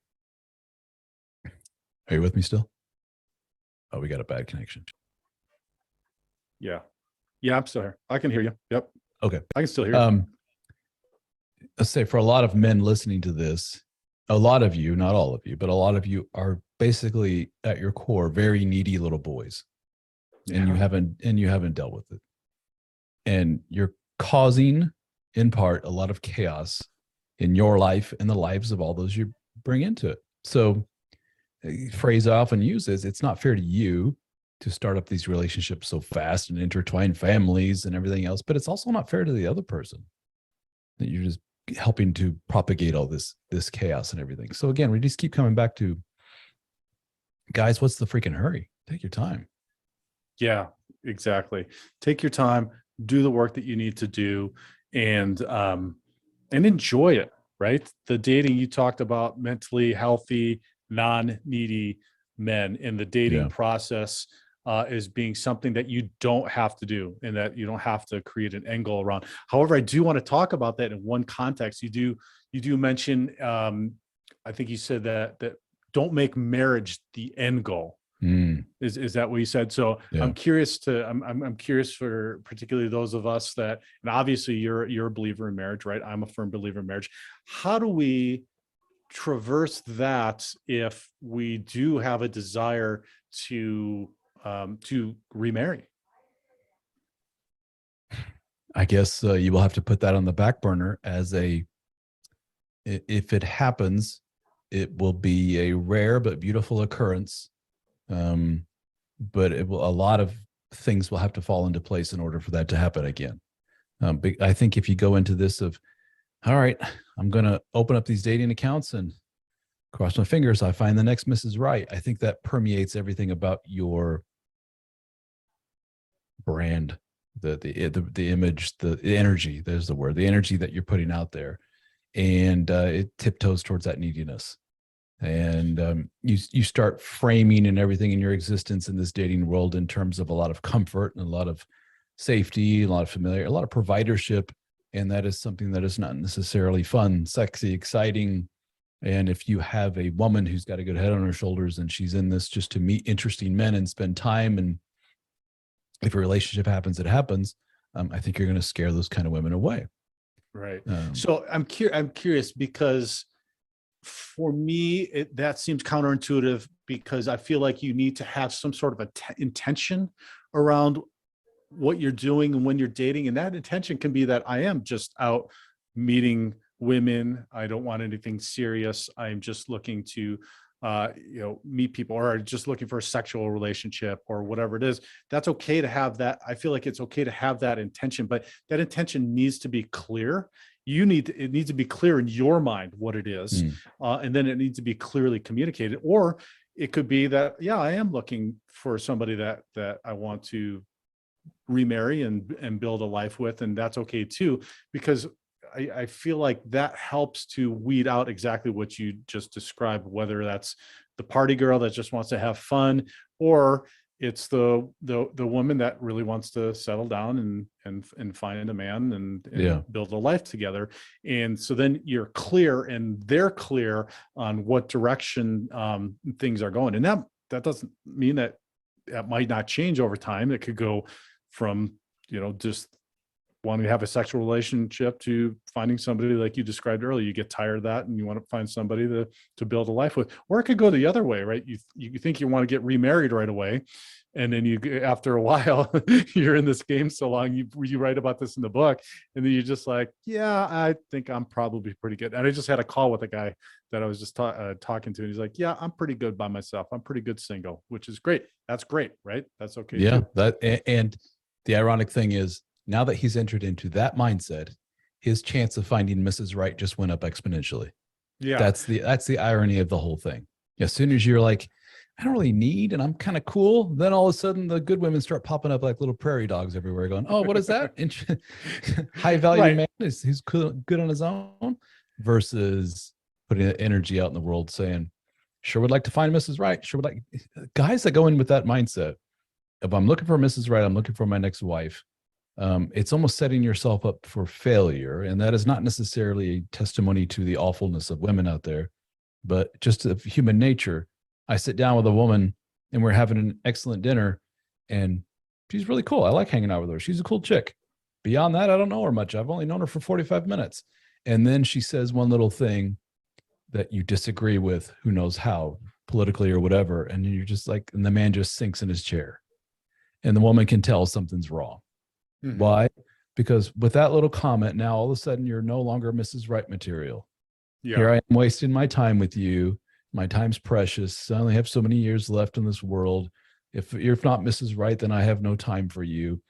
Are you with me still? Oh, we got a bad connection. Yeah, I'm still here. I can hear you. Yep. Okay. I can still hear you. Let's say for a lot of men listening to this, a lot of you, not all of you, but a lot of you are basically at your core very needy little boys. Yeah. And you haven't dealt with it. And you're causing, in part, a lot of chaos in your life and the lives of all those you bring into it. So phrase I often use is, it's not fair to you to start up these relationships so fast and intertwine families and everything else, but it's also not fair to the other person that you're just helping to propagate all this chaos and everything. So again, we just keep coming back to, guys, what's the freaking hurry? Take your time. Yeah, exactly. Take your time, do the work that you need to do, and enjoy it, right? The dating you talked about, mentally healthy, non-needy men in the dating process is being something that you don't have to do, and that you don't have to create an end goal around. However, I do want to talk about that in one context. You do mention, I think you said that don't make marriage the end goal. Is that what you said? So yeah. I'm curious for particularly those of us that, and obviously you're a believer in marriage, right? I'm a firm believer in marriage. How do we traverse that if we do have a desire to remarry? I guess you will have to put that on the back burner as if it happens, it will be a rare but beautiful occurrence. But a lot of things will have to fall into place in order for that to happen again. But I think if you go into this of, all right, I'm going to open up these dating accounts and cross my fingers, I find the next Mrs. Right. I think that permeates everything about your brand, the image, the energy. There's the word, the energy that you're putting out there, and it tiptoes towards that neediness. And you start framing and everything in your existence in this dating world in terms of a lot of comfort and a lot of safety, a lot of familiarity, a lot of providership. And that is something that is not necessarily fun, sexy, exciting. And if you have a woman who's got a good head on her shoulders and she's in this just to meet interesting men and spend time, and if a relationship happens, it happens, I think you're going to scare those kind of women away. Right. So I'm curious because for me, that seems counterintuitive, because I feel like you need to have some sort of intention around what you're doing and when you're dating. And that intention can be that I am just out meeting women. I don't want anything serious. I'm just looking to, meet people, or just looking for a sexual relationship or whatever it is. That's okay to have that. I feel like it's okay to have that intention, but that intention needs to be clear. It needs to be clear in your mind what it is. And then it needs to be clearly communicated. Or it could be that, yeah, I am looking for somebody that I want to remarry and build a life with. And that's okay too, because I feel like that helps to weed out exactly what you just described, whether that's the party girl that just wants to have fun, or it's the woman that really wants to settle down and find a man and build a life together. And so then you're clear and they're clear on what direction things are going. And that doesn't mean that might not change over time. It could go from, just wanting to have a sexual relationship to finding somebody like you described earlier. You get tired of that and you want to find somebody to build a life with. Or it could go the other way, right? You think you want to get remarried right away, and then after a while you're in this game so long, you write about this in the book, and then you're just like, yeah, I think I'm probably pretty good. And I just had a call with a guy that I was just talking to, and he's like, yeah, I'm pretty good by myself. I'm pretty good single, which is great. That's great, right? That's okay. Yeah, too. And the ironic thing is, now that he's entered into that mindset, his chance of finding Mrs. Right just went up exponentially. Yeah. That's the irony of the whole thing. As soon as you're like, I don't really need, and I'm kind of cool, then all of a sudden the good women start popping up like little prairie dogs everywhere going, oh, what is that? High value man who's good on his own, versus putting the energy out in the world saying, sure would like to find Mrs. Right. Sure would like. Guys that go in with that mindset, if I'm looking for Mrs. Right, I'm looking for my next wife. It's almost setting yourself up for failure. And that is not necessarily a testimony to the awfulness of women out there, but just of human nature. I sit down with a woman and we're having an excellent dinner and she's really cool. I like hanging out with her. She's a cool chick. Beyond that, I don't know her much. I've only known her for 45 minutes. And then she says one little thing that you disagree with, who knows how, politically or whatever. And you're just like, and the man just sinks in his chair. And the woman can tell something's wrong. Mm-hmm. Why? Because with that little comment, now all of a sudden you're no longer Mrs. Right material. Yeah. Here I am wasting my time with you. My time's precious. I only have so many years left in this world. If you're not Mrs. Right, then I have no time for you.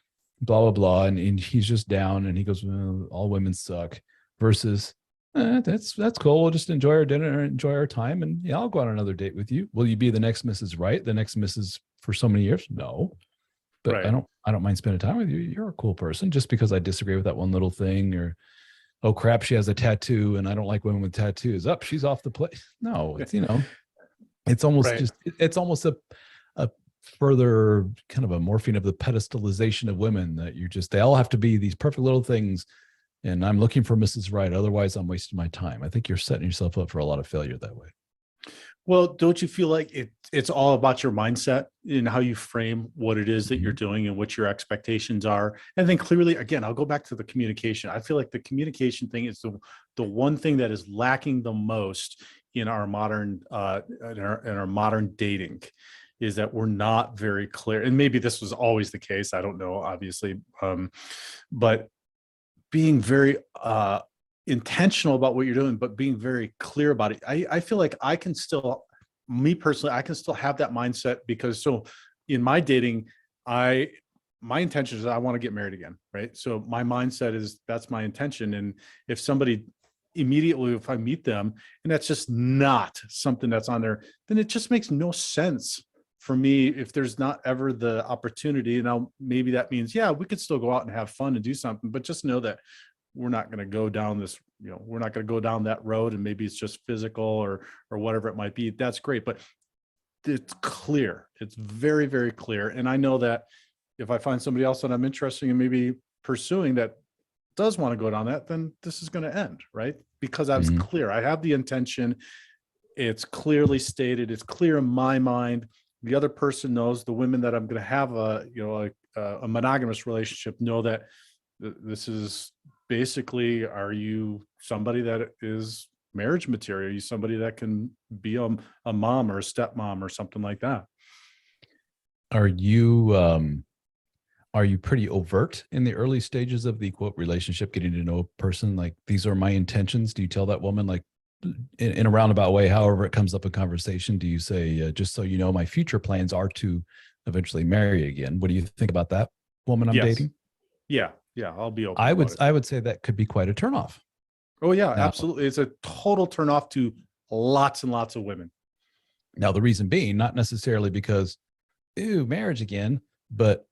Blah, blah, blah. And he's just down and he goes, well, all women suck. Versus, that's cool. We'll just enjoy our dinner, enjoy our time. And yeah, I'll go on another date with you. Will you be the next Mrs. Right? The next Mrs. for so many years? No. But Right. I don't mind spending time with you. You're a cool person. Just because I disagree with that one little thing, or, oh crap, she has a tattoo and I don't like women with tattoos. Up, she's off the place. No, it's, it's almost Right. just, it's almost a further kind of a morphine of the pedestalization of women, that they all have to be these perfect little things. And I'm looking for Mrs. Right. Otherwise I'm wasting my time. I think you're setting yourself up for a lot of failure that way. Well, don't you feel like it's all about your mindset and how you frame what it is that you're doing and what your expectations are? And then clearly, again, I'll go back to the communication. I feel like the communication thing is the one thing that is lacking the most in our modern in our modern dating, is that we're not very clear. And maybe this was always the case. I don't know, obviously, but being very intentional about what you're doing, but being very clear about it. I feel like I can still, me personally, I can still have that mindset, because so in my dating, my intention is I want to get married again, right? So my mindset is that's my intention. And if somebody immediately, if I meet them and that's just not something that's on there, then it just makes no sense for me if there's not ever the opportunity. Now, maybe that means, yeah, we could still go out and have fun and do something, but just know that we're not going to go down this, we're not going to go down that road, and maybe it's just physical or whatever it might be. That's great. But it's clear. It's very, very clear. And I know that if I find somebody else that I'm interested in maybe pursuing that does want to go down that, then this is going to end, right? Because I was clear. I have the intention. It's clearly stated. It's clear in my mind. The other person knows, the women that I'm going to have a monogamous relationship know that this is basically, are you somebody that is marriage material? Are you somebody that can be a mom or a stepmom or something like that? Are you pretty overt in the early stages of the quote relationship, getting to know a person? Like, these are my intentions. Do you tell that woman, like, in a roundabout way, however it comes up in conversation? Do you say, just so you know, my future plans are to eventually marry again? What do you think about that woman I'm dating? Yeah, I'll be open. I would say that could be quite a turnoff. Oh yeah, absolutely. It's a total turnoff to lots and lots of women. Now, the reason being, not necessarily because, ooh, marriage again, but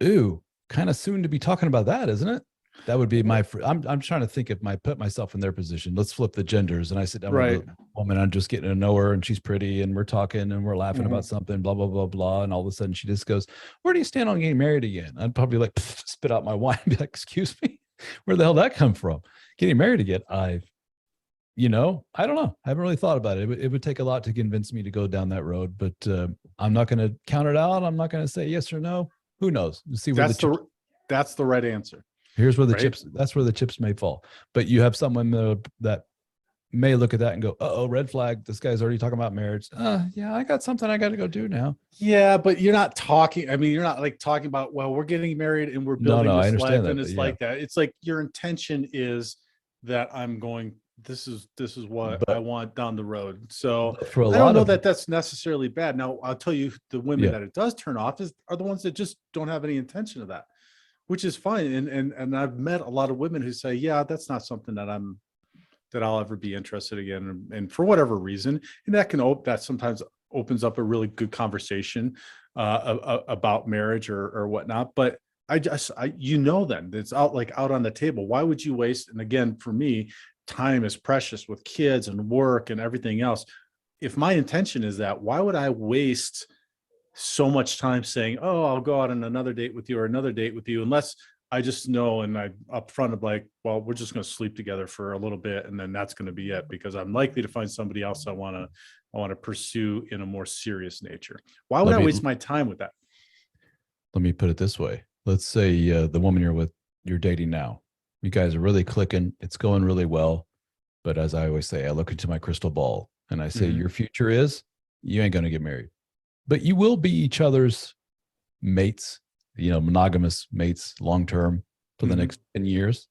ooh, kind of soon to be talking about that, isn't it? That would be I'm trying to think, if I put myself in their position. Let's flip the genders, and I sit down with a woman, I'm just getting to know her, and she's pretty, and we're talking and we're laughing about something, blah, blah, blah, blah. And all of a sudden she just goes, where do you stand on getting married again? I'd probably like spit out my wine and be like, excuse me, where the hell did that come from? Getting married again? I don't know. I haven't really thought about it. It would take a lot to convince me to go down that road, but I'm not going to count it out. I'm not going to say yes or no. Who knows? See where that's the right answer. Here's where that's where the chips may fall. But you have someone that may look at that and go, uh-oh, red flag. This guy's already talking about marriage. Yeah, I got something I got to go do now. Yeah, but you're not talking. I mean, you're not like talking about, well, we're getting married and we're building this life, and it's like that. It's like your intention is that I'm going, this is what I want down the road. So I don't know that that's necessarily bad. Now, I'll tell you, the women that it does turn off are the ones that just don't have any intention of that, which is fine. And I've met a lot of women who say, yeah, that's not something that I'll ever be interested in, and for whatever reason. And that sometimes opens up a really good conversation about marriage or whatnot. But then it's out on the table. Why would you waste? And again, for me, time is precious with kids and work and everything else. If my intention is that, why would I waste so much time saying, oh, I'll go out on another date with you or another date with you, unless I just know, and I up front of like, well, we're just going to sleep together for a little bit, and then that's going to be it, because I'm likely to find somebody else I want to pursue in a more serious nature. Why would I waste my time with that? Let me put it this way. Let's say the woman you're dating now, you guys are really clicking. It's going really well. But as I always say, I look into my crystal ball and I say, your future is, you ain't going to get married, but you will be each other's mates, monogamous mates, long-term for the next 10 years.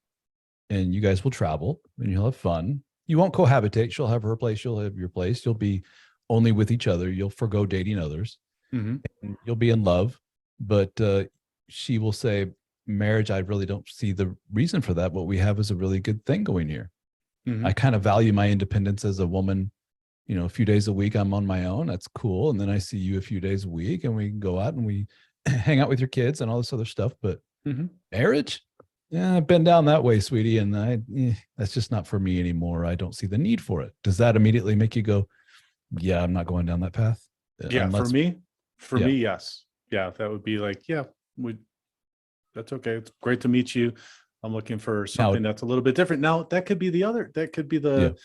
And you guys will travel and you'll have fun You won't cohabitate. She'll have her place. You'll have your place. You'll be only with each other. You'll forgo dating others. Mm-hmm. And you'll be in love. But she will say, marriage, I really don't see the reason for that. What we have is a really good thing going here. Mm-hmm. I kind of value my independence as a woman. You know, a few days a week I'm on my own. That's cool. And then I see you a few days a week and we can go out and we hang out with your kids and all this other stuff. But marriage, yeah, I've been down that way, sweetie. And that's just not for me anymore. I don't see the need for it. Does that immediately make you go, yeah, I'm not going down that path? Yeah, Unless, for me, yes. Yeah, that would be like, yeah, that's okay. It's great to meet you. I'm looking for something that's a little bit different. Now, that could be the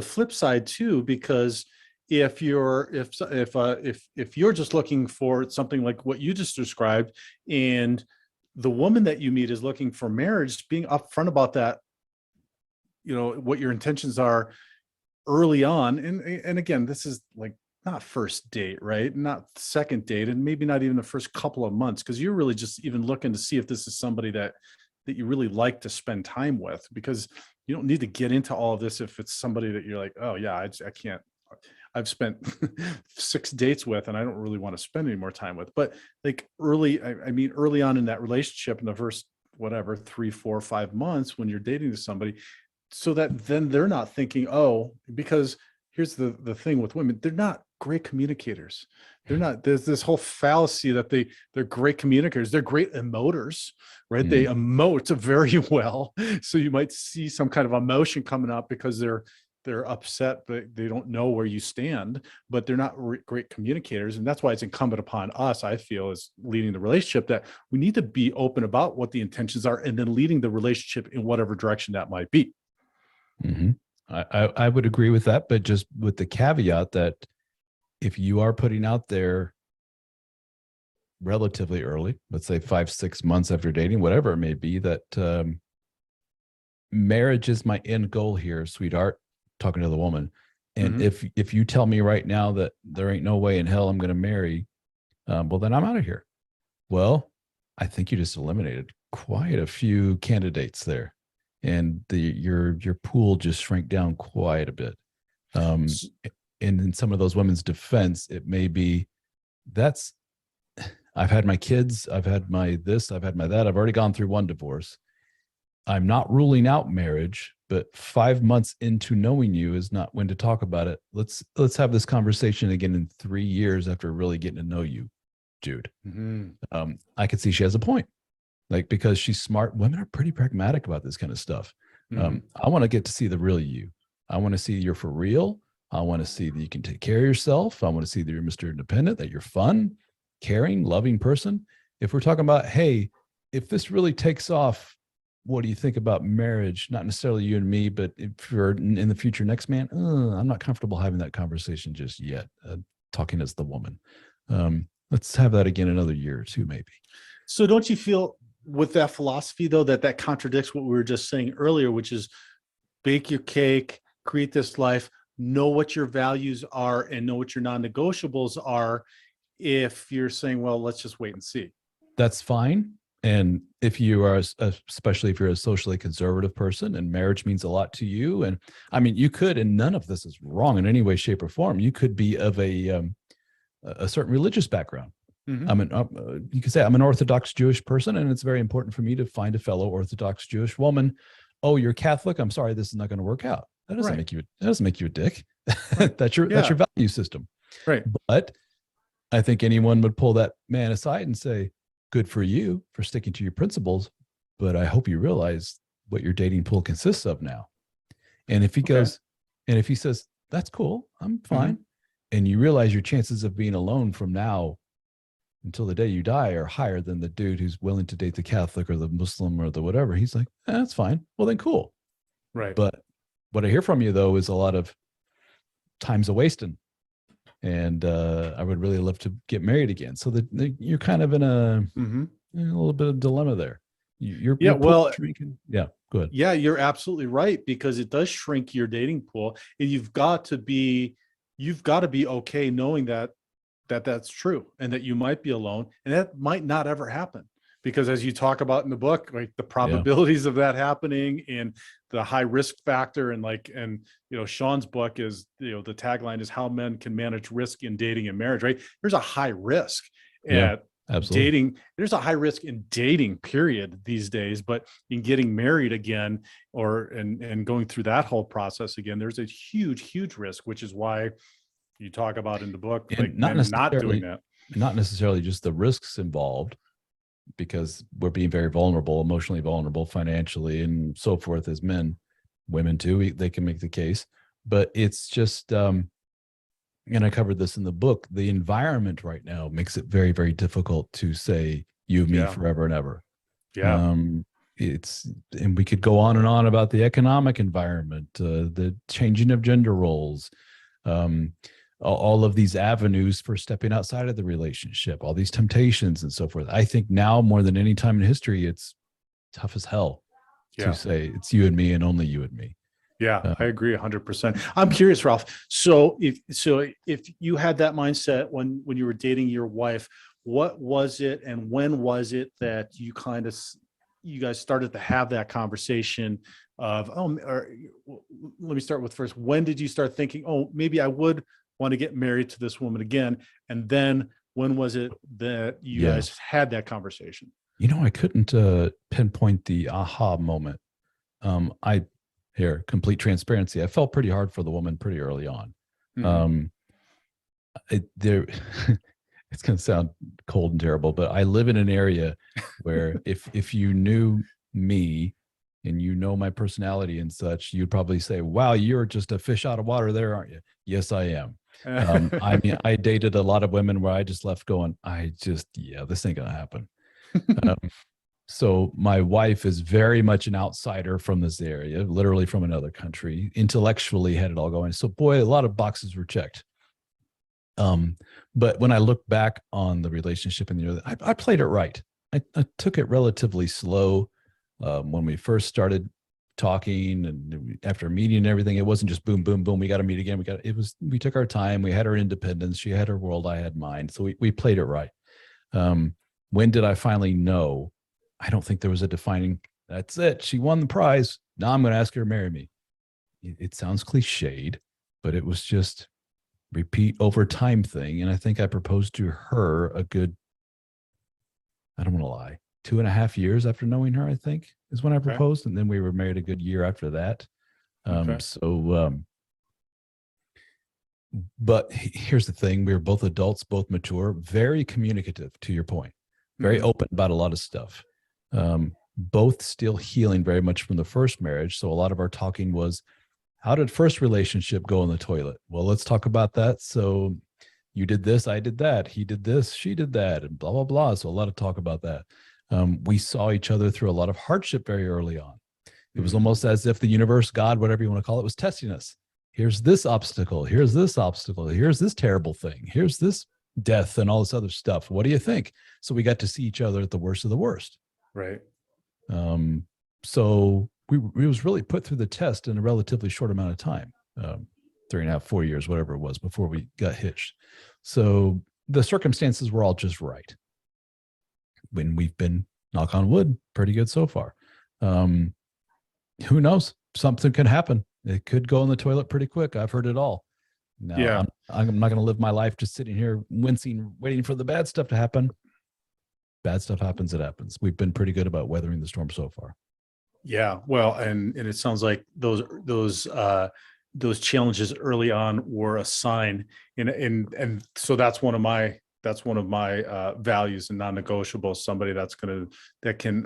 flip side too, because if you're just looking for something like what you just described, and the woman that you meet is looking for marriage, being upfront about that, what your intentions are early on. And again, this is like not first date, right? Not second date, and maybe not even the first couple of months, because you're really just even looking to see if this is somebody that you really like to spend time with, because you don't need to get into all of this if it's somebody that you're like, oh yeah, I can't, I've spent 6 dates with and I don't really want to spend any more time with. But like early on in that relationship, in the first 3, 4, 5 months when you're dating somebody, so that then they're not thinking, because here's the thing with women, they're not great communicators. They're not, there's this whole fallacy that they're great communicators. They're great emoters, right? Mm-hmm. They emote very well. So you might see some kind of emotion coming up because they're upset, but they don't know where you stand, but they're not great communicators. And that's why it's incumbent upon us, I feel, as leading the relationship, that we need to be open about what the intentions are and then leading the relationship in whatever direction that might be. Mm-hmm. I would agree with that, but just with the caveat that if you are putting out there relatively early, let's say 5, 6 months after dating, whatever it may be, that marriage is my end goal here, sweetheart, talking to the woman. And if you tell me right now that there ain't no way in hell I'm going to marry, well, then I'm out of here. Well, I think you just eliminated quite a few candidates there. And your pool just shrank down quite a bit. And in some of those women's defense, it may be I've had my kids, I've had my this, I've had my that. I've already gone through 1 divorce. I'm not ruling out marriage, but 5 months into knowing you is not when to talk about it. Let's have this conversation again in 3 years after really getting to know you, Jude. Mm-hmm. I could see she has a point. Like, because she's smart. Women are pretty pragmatic about this kind of stuff. Mm-hmm. I want to get to see the real you. I want to see you're for real. I want to see that you can take care of yourself. I want to see that you're Mr. Independent, that you're fun, caring, loving person. If we're talking about, hey, if this really takes off, what do you think about marriage? Not necessarily you and me, but if you're in the future next man, I'm not comfortable having that conversation just yet. Talking as the woman. Let's have that again another year or two, maybe. So don't you feel with that philosophy, though, that contradicts what we were just saying earlier, which is bake your cake, create this life, know what your values are and know what your non-negotiables are, if you're saying, well, let's just wait and see? That's fine. And if you are, especially if you're a socially conservative person and marriage means a lot to you, and I mean, you could, and none of this is wrong in any way, shape, or form. You could be of a certain religious background. Mm-hmm. You could say I'm an Orthodox Jewish person, and it's very important for me to find a fellow Orthodox Jewish woman. Oh, you're Catholic? I'm sorry, this is not going to work out. That doesn't make you a dick. Right. that's your value system. Right. But I think anyone would pull that man aside and say, good for you for sticking to your principles, but I hope you realize what your dating pool consists of now. And if he goes, and if he says, that's cool, I'm fine. Mm-hmm. And you realize your chances of being alone from now until the day you die are higher than the dude who's willing to date the Catholic or the Muslim or the whatever. He's like, that's fine. Well, then cool. Right. But what I hear from you, though, is a lot of time's a wasting. And I would really love to get married again. So that you're kind of in a little bit of dilemma there. You're shrinking. Yeah, go ahead. Yeah, you're absolutely right, because it does shrink your dating pool, and you've got to be okay knowing that that's true, and that you might be alone, and that might not ever happen, because as you talk about in the book, like the probabilities of that happening and the high risk factor, and Sean's book is, the tagline is how men can manage risk in dating and marriage, right? There's a high risk at absolutely. dating. There's a high risk in dating period these days, but in getting married again, and going through that whole process again, there's a huge risk, which is why you talk about in the book, And like men not doing that. Not necessarily just the risks involved, because we're being very vulnerable, emotionally vulnerable, financially, and so forth as men. Women too, they can make the case, but it's just, and I covered this in the book, the environment right now makes it very, very difficult to say you and me forever and ever. And we could go on and on about the economic environment, the changing of gender roles, all of these avenues for stepping outside of the relationship, all these temptations and so forth. I think now more than any time in history, it's tough as hell to say it's you and me and only you and me. Yeah, I agree 100%. I'm curious, Ralph. So if you had that mindset when you were dating your wife, what was it and when was it that you guys started to have that conversation of, let me start with first, when did you start thinking, maybe I would want to get married to this woman again? And then when was it that you guys had that conversation? I couldn't pinpoint the aha moment. Complete transparency, I felt pretty hard for the woman pretty early on. Mm-hmm. It's going to sound cold and terrible, but I live in an area where if you knew me and my personality and such, you'd probably say, wow, you're just a fish out of water there, aren't you? Yes, I am. I dated a lot of women where I just left going, this ain't going to happen. So my wife is very much an outsider from this area, literally from another country, intellectually had it all going. So boy, a lot of boxes were checked. But when I look back on the relationship and I played it right. I took it relatively slow. When we first started talking and after meeting and everything, it wasn't just boom, boom, boom. We got to meet again. We took our time. We had our independence. She had her world. I had mine. So we played it right. When did I finally know? I don't think there was a defining, that's it. She won the prize. Now I'm going to ask her to marry me. It sounds cliched, but it was just repeat over time thing. And I think I proposed to her a good, I don't want to lie, 2.5 years after knowing her, I think is when I proposed. And then we were married a good year after that. But here's the thing. We were both adults, both mature, very communicative, to your point, very open about a lot of stuff. Both still healing very much from the first marriage. So a lot of our talking was, how did first relationship go in the toilet? Well, let's talk about that. So you did this, I did that. He did this, she did that, and blah, blah, blah. So a lot of talk about that. We saw each other through a lot of hardship very early on. It was almost as if the universe, God, whatever you want to call it, was testing us. Here's this obstacle. Here's this obstacle. Here's this terrible thing. Here's this death and all this other stuff. What do you think? So we got to see each other at the worst of the worst. Right. So we was really put through the test in a relatively short amount of time, 3.5, 4 years, whatever it was, before we got hitched. So the circumstances were all just right. When we've been, knock on wood, pretty good so far. Who knows? Something can happen. It could go in the toilet pretty quick. I've heard it all. Now, I'm not going to live my life just sitting here wincing, waiting for the bad stuff to happen. Bad stuff happens, it happens. We've been pretty good about weathering the storm so far. Yeah, well, and it sounds like those challenges early on were a sign, and so that's one of my values and non-negotiables. Somebody that can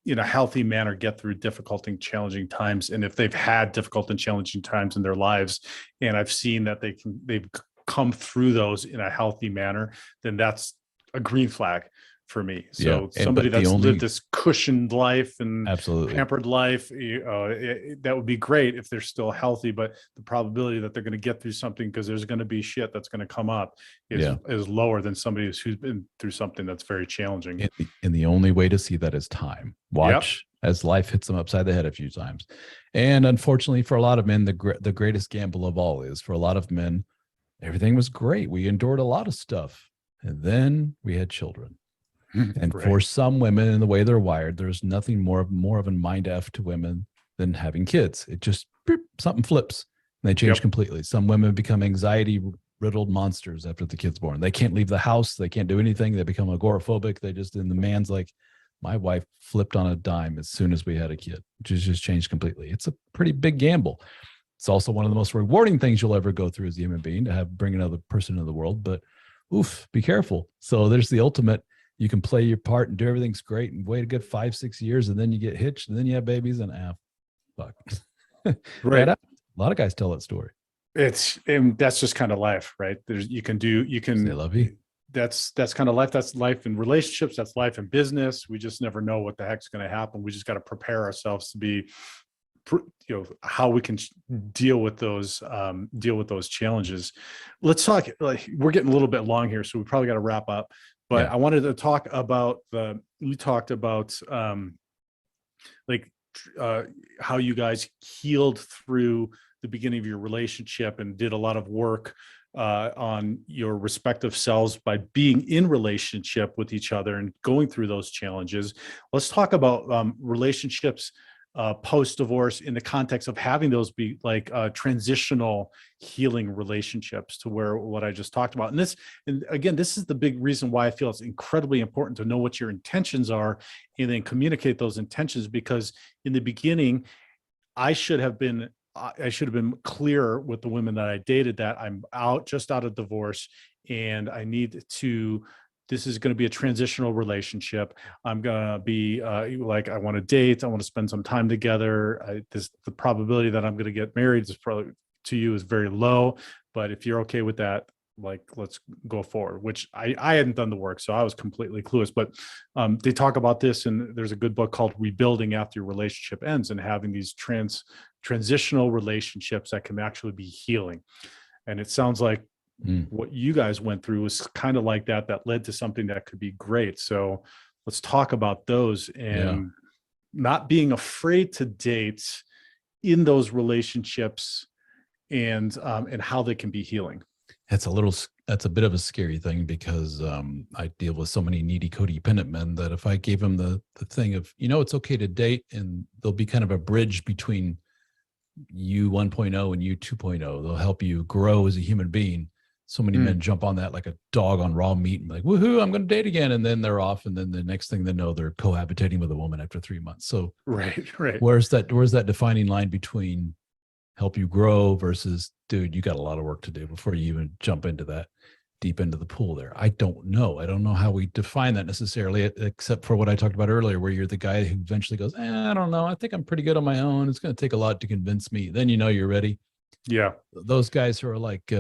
in a healthy manner get through difficult and challenging times, and if they've had difficult and challenging times in their lives, and I've seen that they've come through those in a healthy manner, then that's a green flag for me. So somebody that's lived this cushioned life and absolutely pampered life, that would be great if they're still healthy, but the probability that they're going to get through something, because there's going to be shit that's going to come up, is lower than somebody who's been through something that's very challenging. And the only way to see that is time. Watch as life hits them upside the head a few times. And unfortunately for a lot of men, the greatest gamble of all is, for a lot of men, everything was great. We endured a lot of stuff. And then we had children. And Right. for some women, in the way they're wired, there's nothing more of a mind F to women than having kids. It just something flips and they change Yep. completely. Some women become anxiety riddled monsters after the kid's born. They can't leave the house. They can't do anything. They become agoraphobic. And the man's like, my wife flipped on a dime as soon as we had a kid, which has just changed completely. It's a pretty big gamble. It's also one of the most rewarding things you'll ever go through as a human being, to bring another person into the world. But oof, be careful. So there's the ultimate. You can play your part and do everything's great and wait a good 5-6 years, and then you get hitched, and then you have babies, and fuck. Right. A lot of guys tell that story. And that's just kind of life, right? Say lovey. That's kind of life. That's life in relationships. That's life in business. We just never know what the heck's going to happen. We just got to prepare ourselves to be, how we can deal with those challenges. Let's talk, like, we're getting a little bit long here, so we probably got to wrap up, but Yeah. I wanted to talk about we talked about how you guys healed through the beginning of your relationship and did a lot of work on your respective selves by being in relationship with each other and going through those challenges. Let's talk about relationships post-divorce in the context of having those be like transitional healing relationships, to where what I just talked about. And again, this is the big reason why I feel it's incredibly important to know what your intentions are and then communicate those intentions, because in the beginning, I should have been clear with the women that I dated that I'm just out of divorce, and this is going to be a transitional relationship. I'm going to be I want to date. I want to spend some time together. The probability that I'm going to get married to you is very low, but if you're okay with that, like, let's go forward, which I hadn't done the work. So I was completely clueless, but they talk about this, and there's a good book called Rebuilding After Your Relationship Ends, and having these transitional relationships that can actually be healing. And it sounds like what you guys went through was kind of like that led to something that could be great. So let's talk about those, and not being afraid to date in those relationships, and how they can be healing. That's a bit of a scary thing, because I deal with so many needy codependent men that if I gave them the thing of, it's okay to date, and there'll be kind of a bridge between you 1.0 and you 2.0. They'll help you grow as a human being. So many men jump on that like a dog on raw meat and like, woohoo, I'm going to date again. And then they're off. And then the next thing they know, they're cohabitating with a woman after 3 months. So right. Where's that defining line between help you grow versus, dude, you got a lot of work to do before you even jump into that deep into the pool there? I don't know. I don't know how we define that necessarily, except for what I talked about earlier, where you're the guy who eventually goes, I don't know. I think I'm pretty good on my own. It's going to take a lot to convince me. Then you're ready. Yeah. Those guys who are like,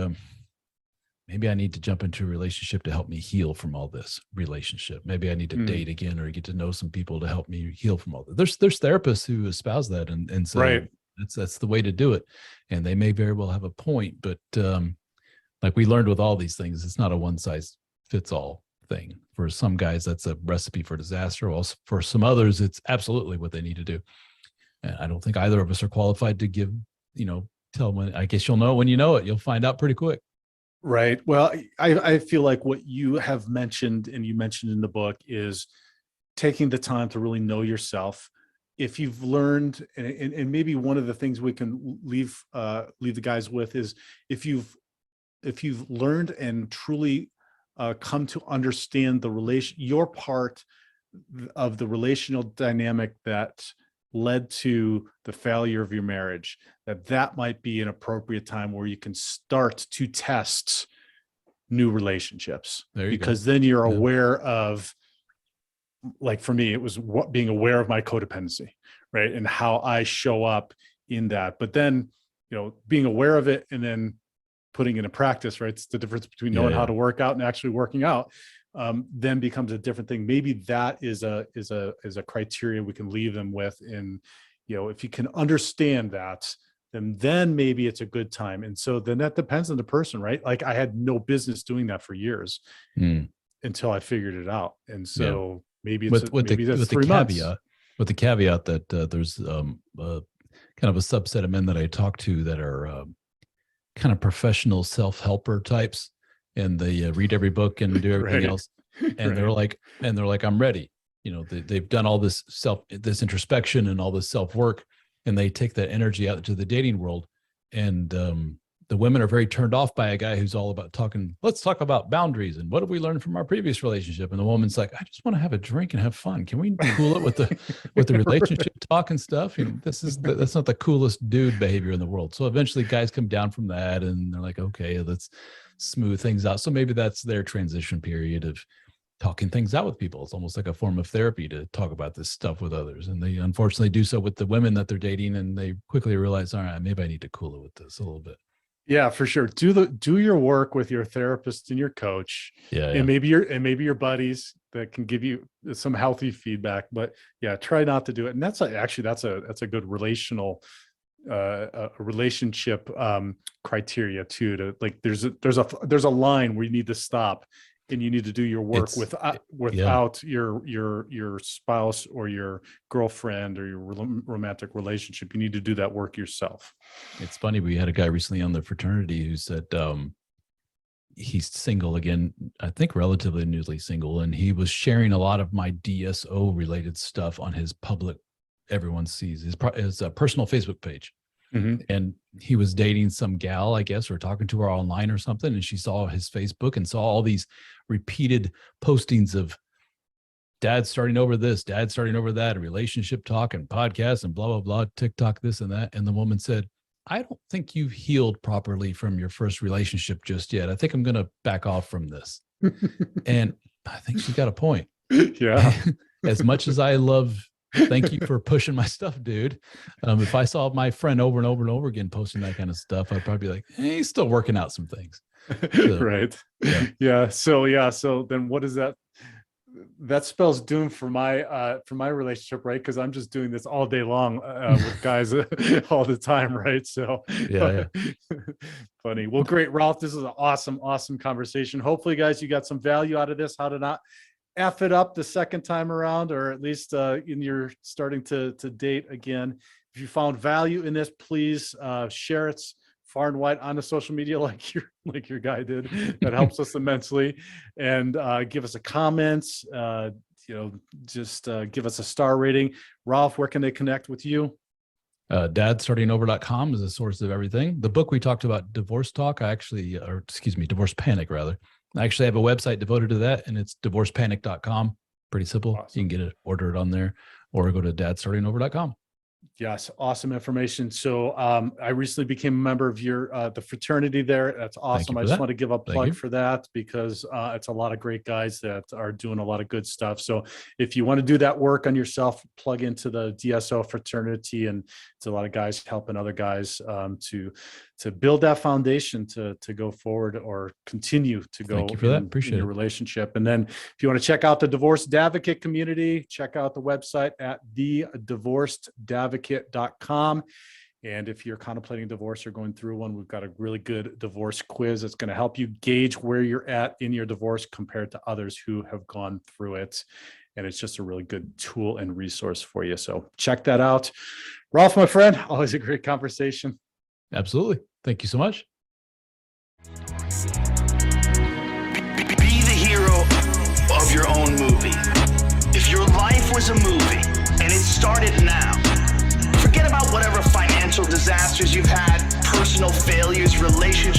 maybe I need to jump into a relationship to help me heal from all this relationship. Maybe I need to date again or get to know some people to help me heal from all this. There's therapists who espouse that and say, right, that's the way to do it. And they may very well have a point, but like we learned with all these things, it's not a one size fits all thing. For some guys, that's a recipe for disaster. Also, for some others, it's absolutely what they need to do. And I don't think either of us are qualified to give, tell when. I guess you'll know when you know it. You'll find out pretty quick. Right. Well, I feel like what you have mentioned, and you mentioned in the book, is taking the time to really know yourself. If you've learned, and maybe one of the things we can leave the guys with is, if you've learned and truly come to understand your part of the relational dynamic that led to the failure of your marriage, that might be an appropriate time where you can start to test new relationships, because then you're aware of, like for me, it was being aware of my codependency, right? And how I show up in that, but then, being aware of it and then putting it in practice, right? It's the difference between knowing how to work out and actually working out. Then becomes a different thing. Maybe that is a criteria we can leave them with. And, if you can understand that, then maybe it's a good time. And so then that depends on the person, right? Like, I had no business doing that for years until I figured it out. And so maybe it's with that's 3 months. With the caveat that there's kind of a subset of men that I talk to that are kind of professional self-helper types, and they read every book and do everything else. and they're like, I'm ready. You know, they've done all this introspection and all this self-work, and they take that energy out to the dating world. And the women are very turned off by a guy who's all about let's talk about boundaries and what have we learned from our previous relationship. And the woman's like, I just want to have a drink and have fun. Can we cool it with the relationship talk and stuff? You know, that's not the coolest dude behavior in the world. So eventually guys come down from that and they're like, okay, let's smooth things out. So maybe that's their transition period of talking things out with people. It's almost like a form of therapy to talk about this stuff with others. And they unfortunately do so with the women that they're dating, and they quickly realize, all right, maybe I need to cool it with this a little bit. Yeah, for sure. Do your work with your therapist and your coach. And maybe your buddies that can give you some healthy feedback. But yeah, try not to do it. And that's a good relational relationship criteria too. To like, there's a line where you need to stop, and you need to do your work without your spouse or your girlfriend or your romantic relationship. You need to do that work yourself. It's funny. We had a guy recently on the fraternity who said he's single again, I think relatively newly single. And he was sharing a lot of my DSO related stuff on his public, everyone sees his personal Facebook page. Mm-hmm. And he was dating some gal, I guess, or talking to her online or something. And she saw his Facebook and saw all these repeated postings of dad starting over this, dad starting over that, a relationship talk and podcasts and blah, blah, blah, TikTok, this and that. And the woman said, I don't think you've healed properly from your first relationship just yet. I think I'm going to back off from this. And I think she's got a point. Yeah. As much as I love, thank you for pushing my stuff, dude. If I saw my friend over and over and over again posting that kind of stuff, I'd probably be like, hey, he's still working out some things. So, right. Yeah. So then what is that? That spells doom for my relationship, right? Because I'm just doing this all day long with guys all the time, right? So yeah. Funny. Well, great, Ralph. This is an awesome conversation. Hopefully, guys, you got some value out of this. How to not F it up the second time around, or at least in your starting to date again. If you found value in this, please share it far and wide on the social media like your guy did. That helps us immensely. And give us a comment, just give us a star rating. Ralph, where can they connect with you? Dadstartingover.com is a source of everything. The book we talked about, Divorce Talk, Divorce Panic rather. I actually have a website devoted to that, and it's divorcepanic.com. Pretty simple. Awesome. You can get it, order it on there, or go to dadstartingover.com. Yes, awesome information. So I recently became a member of your the fraternity there. That's awesome. I just want to give a plug for that because it's a lot of great guys that are doing a lot of good stuff. So if you want to do that work on yourself, plug into the DSO fraternity, and it's a lot of guys helping other guys to build that foundation to go forward or continue to go. Thank you for that. Appreciate your relationship. And then if you want to check out the Divorced Advocate community, check out the website at thedivorcedadvocate.com. And if you're contemplating divorce or going through one, we've got a really good divorce quiz that's going to help you gauge where you're at in your divorce compared to others who have gone through it. And it's just a really good tool and resource for you. So check that out. Ralph, my friend, always a great conversation. Absolutely. Thank you so much. Be the hero of your own movie. If your life was a movie and it started now, forget about whatever financial disasters you've had, personal failures, relationship